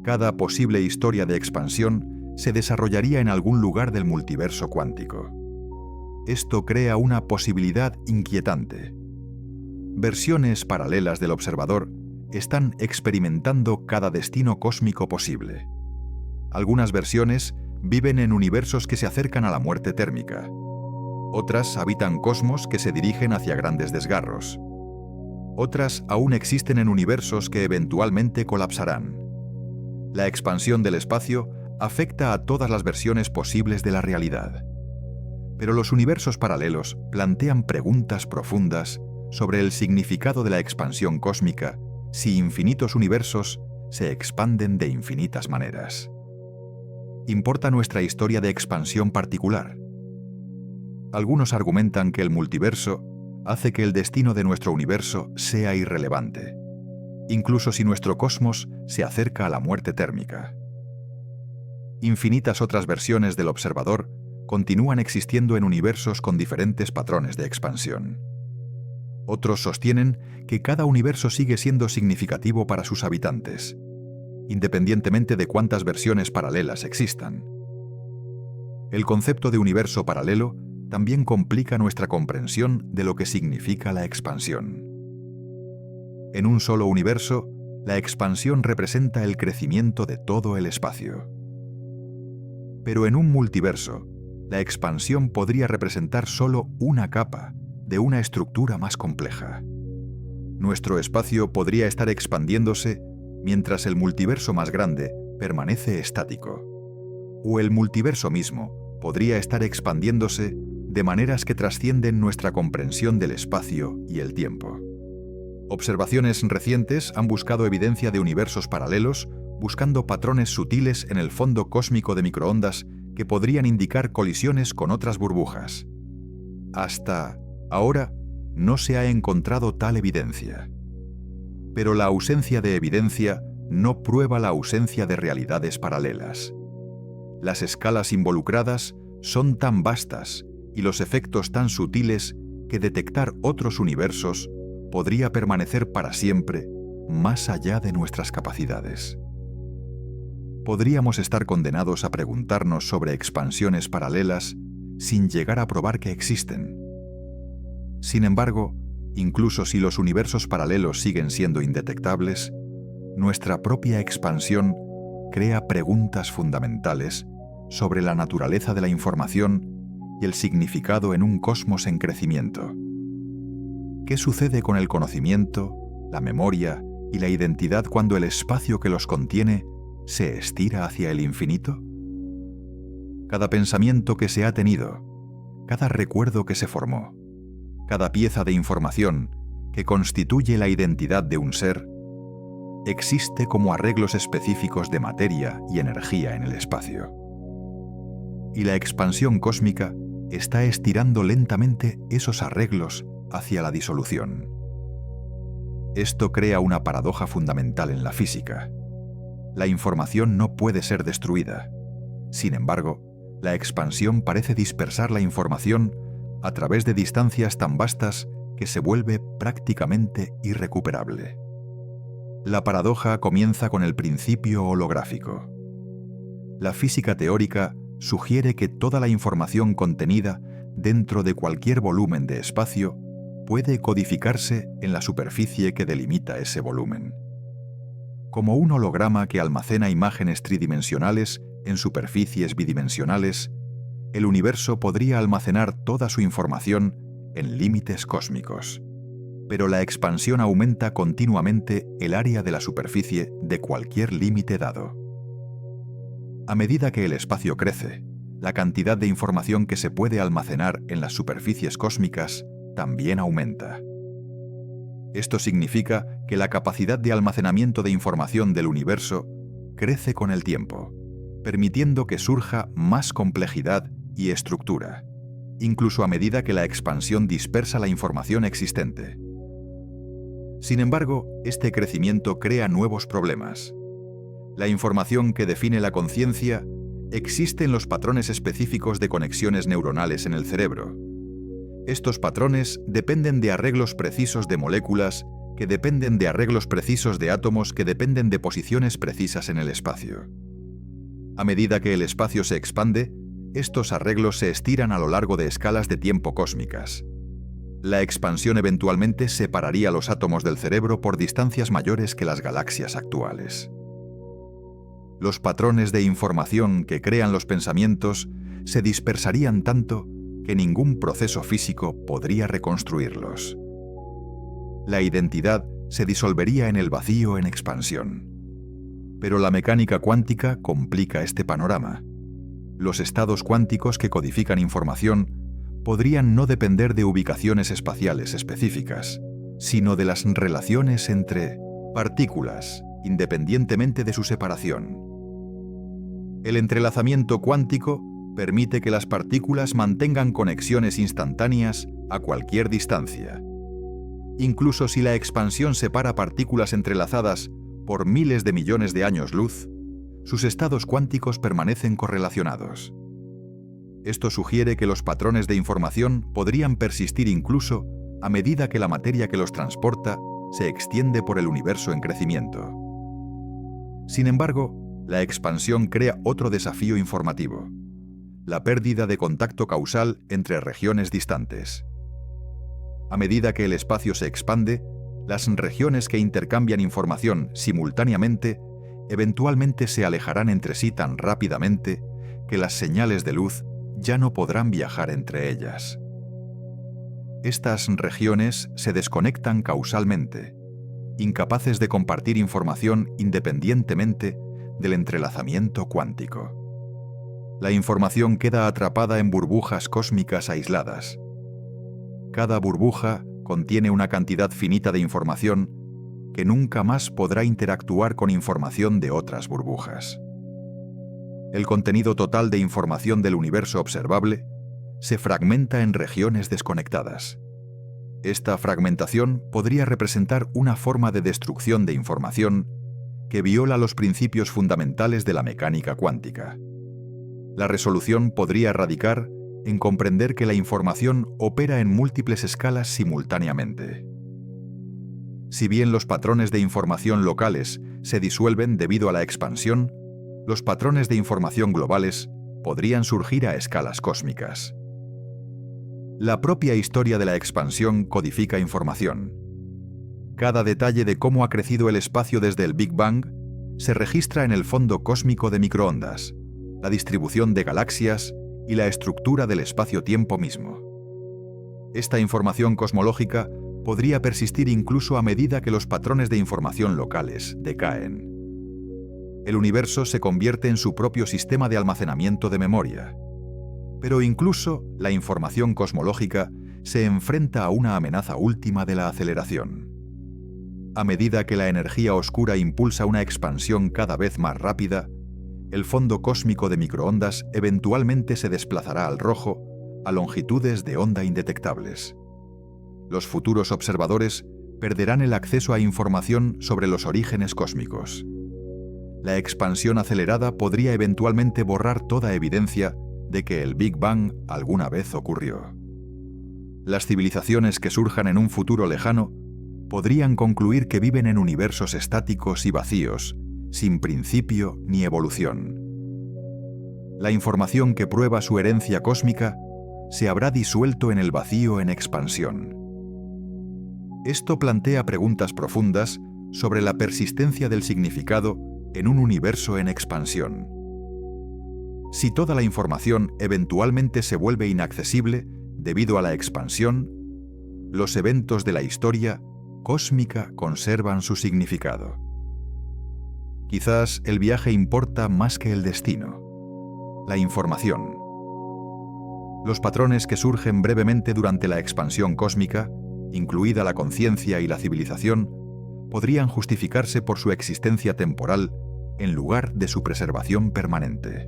Speaker 1: Cada posible historia de expansión se desarrollaría en algún lugar del multiverso cuántico. Esto crea una posibilidad inquietante. Versiones paralelas del observador están experimentando cada destino cósmico posible. Algunas versiones viven en universos que se acercan a la muerte térmica. Otras habitan cosmos que se dirigen hacia grandes desgarros. Otras aún existen en universos que eventualmente colapsarán. La expansión del espacio afecta a todas las versiones posibles de la realidad. Pero los universos paralelos plantean preguntas profundas sobre el significado de la expansión cósmica si infinitos universos se expanden de infinitas maneras. ¿Importa nuestra historia de expansión particular? Algunos argumentan que el multiverso hace que el destino de nuestro universo sea irrelevante, incluso si nuestro cosmos se acerca a la muerte térmica. Infinitas otras versiones del observador continúan existiendo en universos con diferentes patrones de expansión. Otros sostienen que cada universo sigue siendo significativo para sus habitantes, independientemente de cuántas versiones paralelas existan. El concepto de universo paralelo también complica nuestra comprensión de lo que significa la expansión. En un solo universo, la expansión representa el crecimiento de todo el espacio. Pero en un multiverso, la expansión podría representar solo una capa de una estructura más compleja. Nuestro espacio podría estar expandiéndose mientras el multiverso más grande permanece estático. O el multiverso mismo podría estar expandiéndose de maneras que trascienden nuestra comprensión del espacio y el tiempo. Observaciones recientes han buscado evidencia de universos paralelos buscando patrones sutiles en el fondo cósmico de microondas que podrían indicar colisiones con otras burbujas. Hasta ahora no se ha encontrado tal evidencia. Pero la ausencia de evidencia no prueba la ausencia de realidades paralelas. Las escalas involucradas son tan vastas y los efectos tan sutiles que detectar otros universos podría permanecer para siempre más allá de nuestras capacidades. Podríamos estar condenados a preguntarnos sobre expansiones paralelas sin llegar a probar que existen. Sin embargo, incluso si los universos paralelos siguen siendo indetectables, nuestra propia expansión crea preguntas fundamentales sobre la naturaleza de la información y el significado en un cosmos en crecimiento. ¿Qué sucede con el conocimiento, la memoria y la identidad cuando el espacio que los contiene se estira hacia el infinito? Cada pensamiento que se ha tenido, cada recuerdo que se formó, cada pieza de información que constituye la identidad de un ser, existe como arreglos específicos de materia y energía en el espacio. Y la expansión cósmica está estirando lentamente esos arreglos hacia la disolución. Esto crea una paradoja fundamental en la física. La información no puede ser destruida. Sin embargo, la expansión parece dispersar la información a través de distancias tan vastas que se vuelve prácticamente irrecuperable. La paradoja comienza con el principio holográfico. La física teórica sugiere que toda la información contenida dentro de cualquier volumen de espacio puede codificarse en la superficie que delimita ese volumen. Como un holograma que almacena imágenes tridimensionales en superficies bidimensionales, el universo podría almacenar toda su información en límites cósmicos. Pero la expansión aumenta continuamente el área de la superficie de cualquier límite dado. A medida que el espacio crece, la cantidad de información que se puede almacenar en las superficies cósmicas también aumenta. Esto significa que la capacidad de almacenamiento de información del universo crece con el tiempo, permitiendo que surja más complejidad y estructura, incluso a medida que la expansión dispersa la información existente. Sin embargo, este crecimiento crea nuevos problemas. La información que define la conciencia existe en los patrones específicos de conexiones neuronales en el cerebro. Estos patrones dependen de arreglos precisos de moléculas que dependen de arreglos precisos de átomos que dependen de posiciones precisas en el espacio. A medida que el espacio se expande, estos arreglos se estiran a lo largo de escalas de tiempo cósmicas. La expansión eventualmente separaría los átomos del cerebro por distancias mayores que las galaxias actuales. Los patrones de información que crean los pensamientos se dispersarían tanto que ningún proceso físico podría reconstruirlos. La identidad se disolvería en el vacío en expansión. Pero la mecánica cuántica complica este panorama. Los estados cuánticos que codifican información podrían no depender de ubicaciones espaciales específicas, sino de las relaciones entre partículas, independientemente de su separación. El entrelazamiento cuántico permite que las partículas mantengan conexiones instantáneas a cualquier distancia. Incluso si la expansión separa partículas entrelazadas por miles de millones de años luz, sus estados cuánticos permanecen correlacionados. Esto sugiere que los patrones de información podrían persistir incluso a medida que la materia que los transporta se extiende por el universo en crecimiento. Sin embargo, la expansión crea otro desafío informativo: la pérdida de contacto causal entre regiones distantes. A medida que el espacio se expande, las regiones que intercambian información simultáneamente eventualmente se alejarán entre sí tan rápidamente que las señales de luz ya no podrán viajar entre ellas. Estas regiones se desconectan causalmente, incapaces de compartir información independientemente del entrelazamiento cuántico. La información queda atrapada en burbujas cósmicas aisladas. Cada burbuja contiene una cantidad finita de información que nunca más podrá interactuar con información de otras burbujas. El contenido total de información del universo observable se fragmenta en regiones desconectadas. Esta fragmentación podría representar una forma de destrucción de información que viola los principios fundamentales de la mecánica cuántica. La resolución podría radicar en comprender que la información opera en múltiples escalas simultáneamente. Si bien los patrones de información locales se disuelven debido a la expansión, los patrones de información globales podrían surgir a escalas cósmicas. La propia historia de la expansión codifica información. Cada detalle de cómo ha crecido el espacio desde el Big Bang se registra en el fondo cósmico de microondas, la distribución de galaxias y la estructura del espacio-tiempo mismo. Esta información cosmológica podría persistir incluso a medida que los patrones de información locales decaen. El universo se convierte en su propio sistema de almacenamiento de memoria. Pero incluso la información cosmológica se enfrenta a una amenaza última de la aceleración. A medida que la energía oscura impulsa una expansión cada vez más rápida, el fondo cósmico de microondas eventualmente se desplazará al rojo a longitudes de onda indetectables. Los futuros observadores perderán el acceso a información sobre los orígenes cósmicos. La expansión acelerada podría eventualmente borrar toda evidencia de que el Big Bang alguna vez ocurrió. Las civilizaciones que surjan en un futuro lejano podrían concluir que viven en universos estáticos y vacíos, sin principio ni evolución. La información que prueba su herencia cósmica se habrá disuelto en el vacío en expansión. Esto plantea preguntas profundas sobre la persistencia del significado en un universo en expansión. Si toda la información eventualmente se vuelve inaccesible debido a la expansión, los eventos de la historia cósmica conservan su significado. Quizás el viaje importa más que el destino. La información. Los patrones que surgen brevemente durante la expansión cósmica, incluida la conciencia y la civilización, podrían justificarse por su existencia temporal en lugar de su preservación permanente.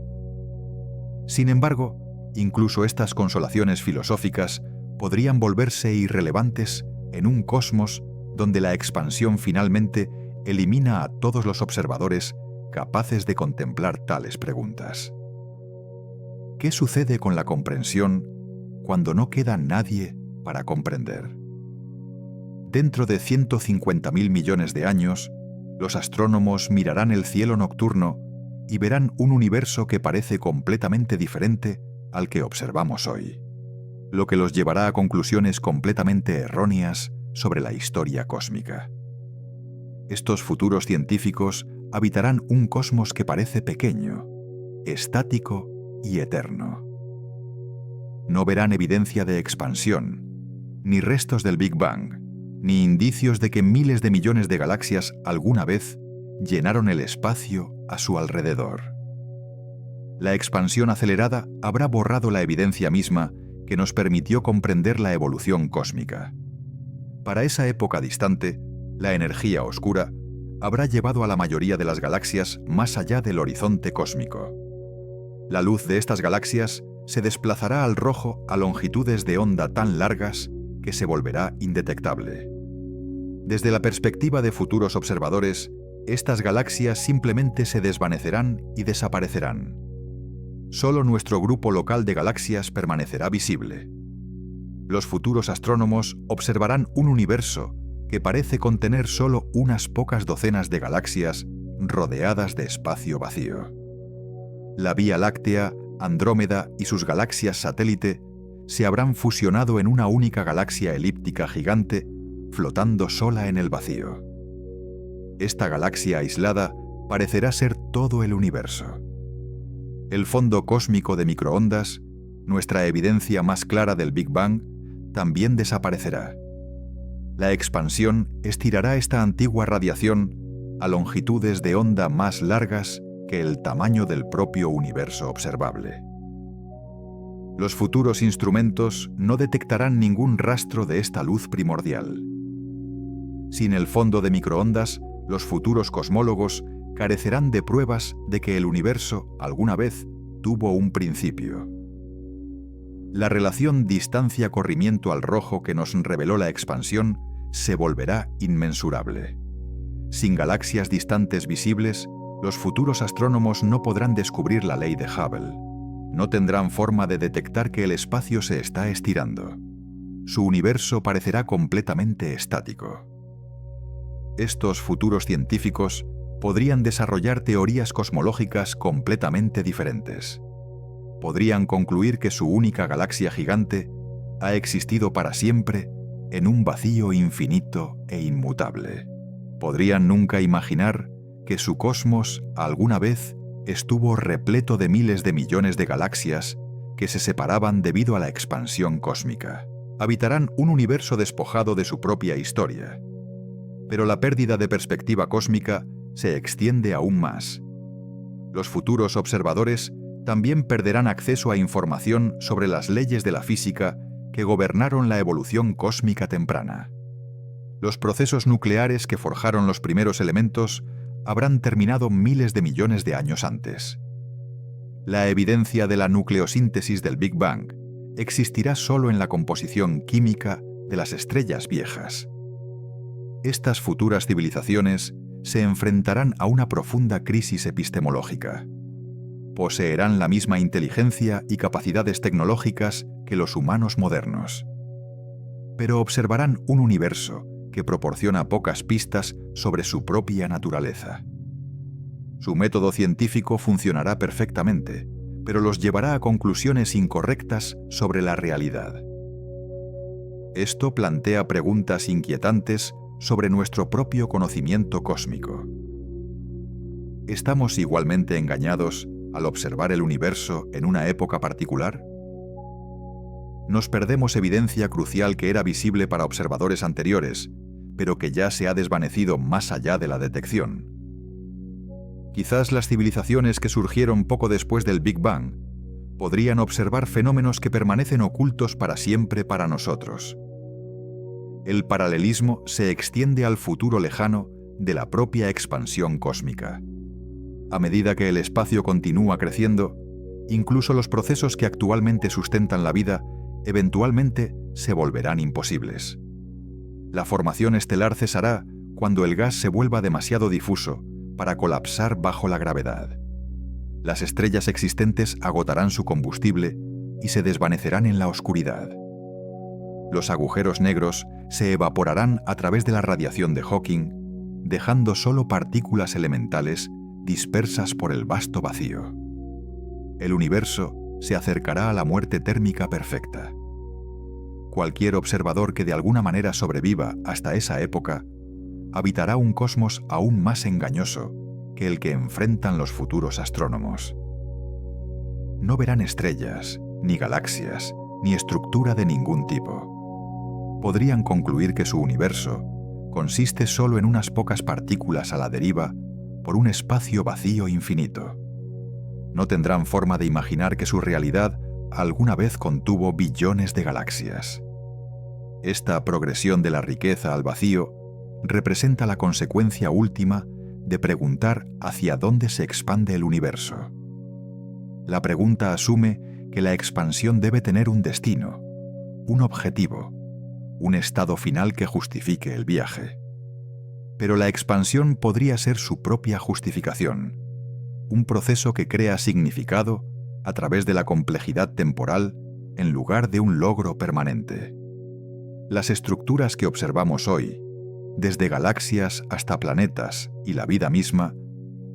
Speaker 1: Sin embargo, incluso estas consolaciones filosóficas podrían volverse irrelevantes en un cosmos donde la expansión finalmente elimina a todos los observadores capaces de contemplar tales preguntas. ¿Qué sucede con la comprensión cuando no queda nadie para comprender? Dentro de 150.000 millones de años, los astrónomos mirarán el cielo nocturno y verán un universo que parece completamente diferente al que observamos hoy, lo que los llevará a conclusiones completamente erróneas sobre la historia cósmica. Estos futuros científicos habitarán un cosmos que parece pequeño, estático y eterno. No verán evidencia de expansión, ni restos del Big Bang, ni indicios de que miles de millones de galaxias alguna vez llenaron el espacio a su alrededor. La expansión acelerada habrá borrado la evidencia misma que nos permitió comprender la evolución cósmica. Para esa época distante, la energía oscura habrá llevado a la mayoría de las galaxias más allá del horizonte cósmico. La luz de estas galaxias se desplazará al rojo a longitudes de onda tan largas que se volverá indetectable. Desde la perspectiva de futuros observadores, estas galaxias simplemente se desvanecerán y desaparecerán. Solo nuestro grupo local de galaxias permanecerá visible. Los futuros astrónomos observarán un universo que parece contener solo unas pocas docenas de galaxias rodeadas de espacio vacío. La Vía Láctea, Andrómeda y sus galaxias satélite se habrán fusionado en una única galaxia elíptica gigante flotando sola en el vacío. Esta galaxia aislada parecerá ser todo el universo. El fondo cósmico de microondas, nuestra evidencia más clara del Big Bang, también desaparecerá. La expansión estirará esta antigua radiación a longitudes de onda más largas que el tamaño del propio universo observable. Los futuros instrumentos no detectarán ningún rastro de esta luz primordial. Sin el fondo de microondas, los futuros cosmólogos carecerán de pruebas de que el universo, alguna vez, tuvo un principio. La relación distancia-corrimiento al rojo que nos reveló la expansión se volverá inmensurable. Sin galaxias distantes visibles, los futuros astrónomos no podrán descubrir la ley de Hubble. No tendrán forma de detectar que el espacio se está estirando. Su universo parecerá completamente estático. Estos futuros científicos podrían desarrollar teorías cosmológicas completamente diferentes. Podrían concluir que su única galaxia gigante ha existido para siempre en un vacío infinito e inmutable. Podrían nunca imaginar que su cosmos alguna vez estuvo repleto de miles de millones de galaxias que se separaban debido a la expansión cósmica. Habitarán un universo despojado de su propia historia. Pero la pérdida de perspectiva cósmica se extiende aún más. Los futuros observadores también perderán acceso a información sobre las leyes de la física que gobernaron la evolución cósmica temprana. Los procesos nucleares que forjaron los primeros elementos habrán terminado miles de millones de años antes. La evidencia de la nucleosíntesis del Big Bang existirá solo en la composición química de las estrellas viejas. Estas futuras civilizaciones se enfrentarán a una profunda crisis epistemológica. Poseerán la misma inteligencia y capacidades tecnológicas que los humanos modernos. Pero observarán un universo que proporciona pocas pistas sobre su propia naturaleza. Su método científico funcionará perfectamente, pero los llevará a conclusiones incorrectas sobre la realidad. Esto plantea preguntas inquietantes sobre nuestro propio conocimiento cósmico. ¿Estamos igualmente engañados al observar el universo en una época particular? Nos perdemos evidencia crucial que era visible para observadores anteriores, pero que ya se ha desvanecido más allá de la detección. Quizás las civilizaciones que surgieron poco después del Big Bang podrían observar fenómenos que permanecen ocultos para siempre para nosotros. El paralelismo se extiende al futuro lejano de la propia expansión cósmica. A medida que el espacio continúa creciendo, incluso los procesos que actualmente sustentan la vida eventualmente se volverán imposibles. La formación estelar cesará cuando el gas se vuelva demasiado difuso para colapsar bajo la gravedad. Las estrellas existentes agotarán su combustible y se desvanecerán en la oscuridad. Los agujeros negros se evaporarán a través de la radiación de Hawking, dejando solo partículas elementales dispersas por el vasto vacío. El universo se acercará a la muerte térmica perfecta. Cualquier observador que de alguna manera sobreviva hasta esa época habitará un cosmos aún más engañoso que el que enfrentan los futuros astrónomos. No verán estrellas, ni galaxias, ni estructura de ningún tipo. Podrían concluir que su universo consiste solo en unas pocas partículas a la deriva por un espacio vacío infinito. No tendrán forma de imaginar que su realidad alguna vez contuvo billones de galaxias. Esta progresión de la riqueza al vacío representa la consecuencia última de preguntar hacia dónde se expande el universo. La pregunta asume que la expansión debe tener un destino, un objetivo, un estado final que justifique el viaje. Pero la expansión podría ser su propia justificación, un proceso que crea significado a través de la complejidad temporal en lugar de un logro permanente. Las estructuras que observamos hoy, desde galaxias hasta planetas y la vida misma,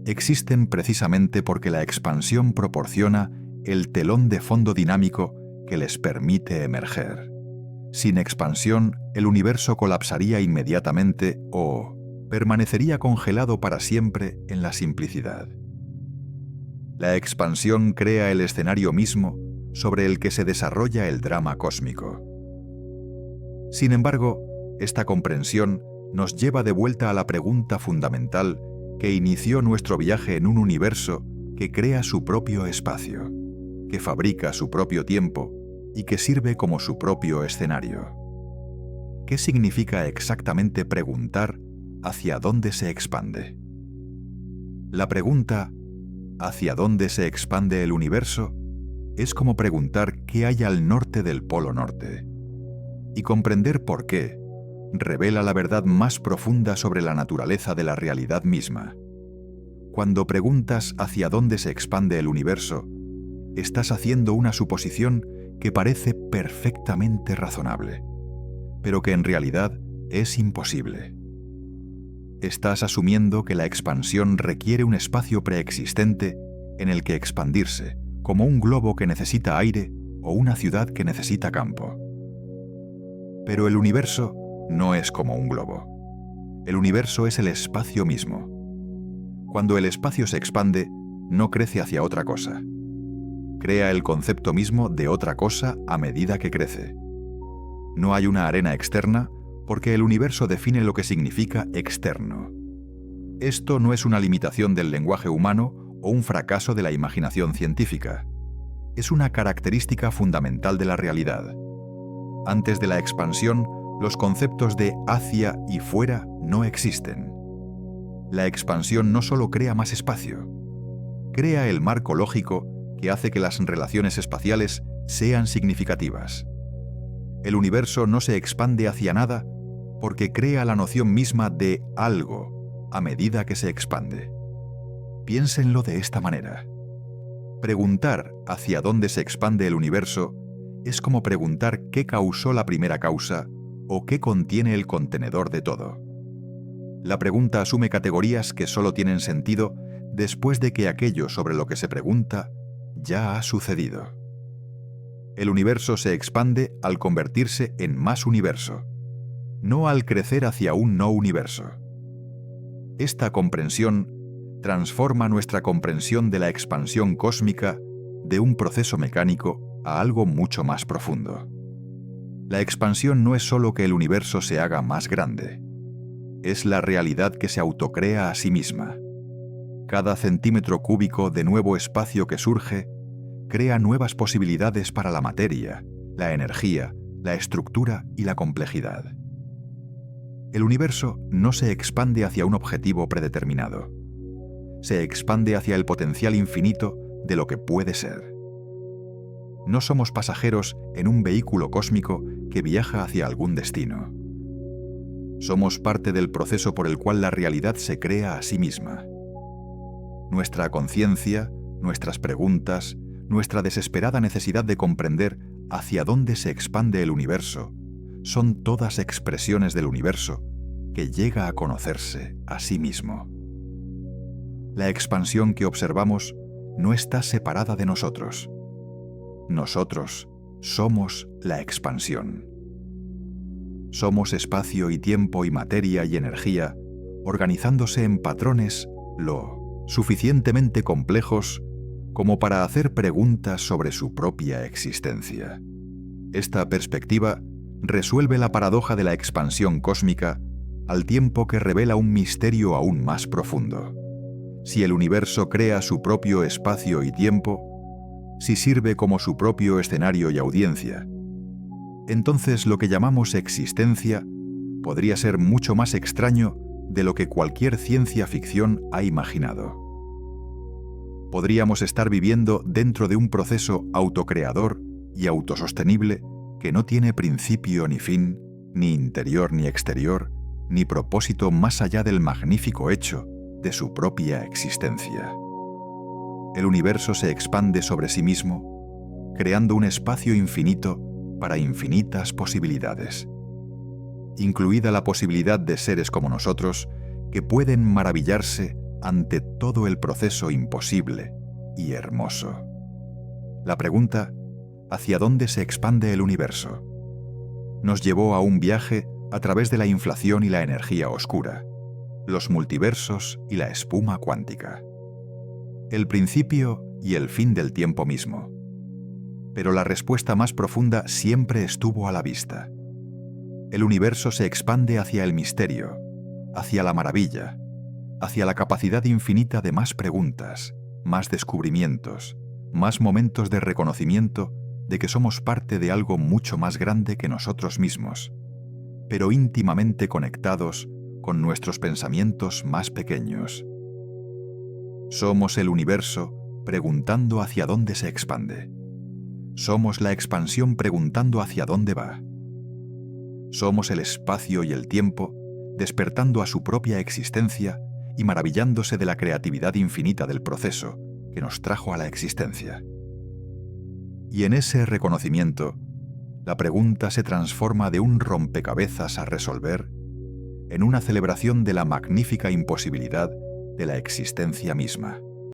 Speaker 1: existen precisamente porque la expansión proporciona el telón de fondo dinámico que les permite emerger. Sin expansión, el universo colapsaría inmediatamente o permanecería congelado para siempre en la simplicidad. La expansión crea el escenario mismo sobre el que se desarrolla el drama cósmico. Sin embargo, esta comprensión nos lleva de vuelta a la pregunta fundamental que inició nuestro viaje en un universo que crea su propio espacio, que fabrica su propio tiempo y que sirve como su propio escenario. ¿qué significa exactamente preguntar hacia dónde se expande? La pregunta ¿hacia dónde se expande el universo? Es como preguntar qué hay al norte del Polo Norte. Y comprender por qué revela la verdad más profunda sobre la naturaleza de la realidad misma. Cuando preguntas hacia dónde se expande el universo, estás haciendo una suposición que parece perfectamente razonable, pero que en realidad es imposible. Estás asumiendo que la expansión requiere un espacio preexistente en el que expandirse, como un globo que necesita aire o una ciudad que necesita campo. Pero el universo no es como un globo. El universo es el espacio mismo. Cuando el espacio se expande, no crece hacia otra cosa. Crea el concepto mismo de otra cosa a medida que crece. No hay una arena externa porque el universo define lo que significa externo. Esto no es una limitación del lenguaje humano o un fracaso de la imaginación científica. Es una característica fundamental de la realidad. Antes de la expansión, los conceptos de hacia y fuera no existen. La expansión no solo crea más espacio, crea el marco lógico que hace que las relaciones espaciales sean significativas. El universo no se expande hacia nada porque crea la noción misma de algo a medida que se expande. Piénsenlo de esta manera. Preguntar hacia dónde se expande el universo es como preguntar qué causó la primera causa o qué contiene el contenedor de todo. La pregunta asume categorías que solo tienen sentido después de que aquello sobre lo que se pregunta ya ha sucedido. El universo se expande al convertirse en más universo, no al crecer hacia un no universo. Esta comprensión transforma nuestra comprensión de la expansión cósmica de un proceso mecánico a algo mucho más profundo. La expansión no es solo que el universo se haga más grande, es la realidad que se autocrea a sí misma. Cada centímetro cúbico de nuevo espacio que surge crea nuevas posibilidades para la materia, la energía, la estructura y la complejidad. El universo no se expande hacia un objetivo predeterminado. Se expande hacia el potencial infinito de lo que puede ser. No somos pasajeros en un vehículo cósmico que viaja hacia algún destino. Somos parte del proceso por el cual la realidad se crea a sí misma. Nuestra conciencia, nuestras preguntas, nuestra desesperada necesidad de comprender hacia dónde se expande el universo, son todas expresiones del universo que llega a conocerse a sí mismo. La expansión que observamos no está separada de nosotros. Nosotros somos la expansión. Somos espacio y tiempo y materia y energía, organizándose en patrones lo suficientemente complejos como para hacer preguntas sobre su propia existencia. Esta perspectiva resuelve la paradoja de la expansión cósmica al tiempo que revela un misterio aún más profundo. Si el universo crea su propio espacio y tiempo, si sirve como su propio escenario y audiencia, entonces lo que llamamos existencia podría ser mucho más extraño de lo que cualquier ciencia ficción ha imaginado. Podríamos estar viviendo dentro de un proceso autocreador y autosostenible que no tiene principio ni fin, ni interior ni exterior, ni propósito más allá del magnífico hecho de su propia existencia. El universo se expande sobre sí mismo, creando un espacio infinito para infinitas posibilidades, incluida la posibilidad de seres como nosotros que pueden maravillarse ante todo el proceso imposible y hermoso. La pregunta, ¿hacia dónde se expande el universo?, nos llevó a un viaje a través de la inflación y la energía oscura, los multiversos y la espuma cuántica, el principio y el fin del tiempo mismo. Pero la respuesta más profunda siempre estuvo a la vista. El universo se expande hacia el misterio, hacia la maravilla, hacia la capacidad infinita de más preguntas, más descubrimientos, más momentos de reconocimiento de que somos parte de algo mucho más grande que nosotros mismos, pero íntimamente conectados con nuestros pensamientos más pequeños. Somos el universo preguntando hacia dónde se expande. Somos la expansión preguntando hacia dónde va. Somos el espacio y el tiempo despertando a su propia existencia y maravillándose de la creatividad infinita del proceso que nos trajo a la existencia. Y en ese reconocimiento, la pregunta se transforma de un rompecabezas a resolver en una celebración de la magnífica imposibilidad de la existencia misma.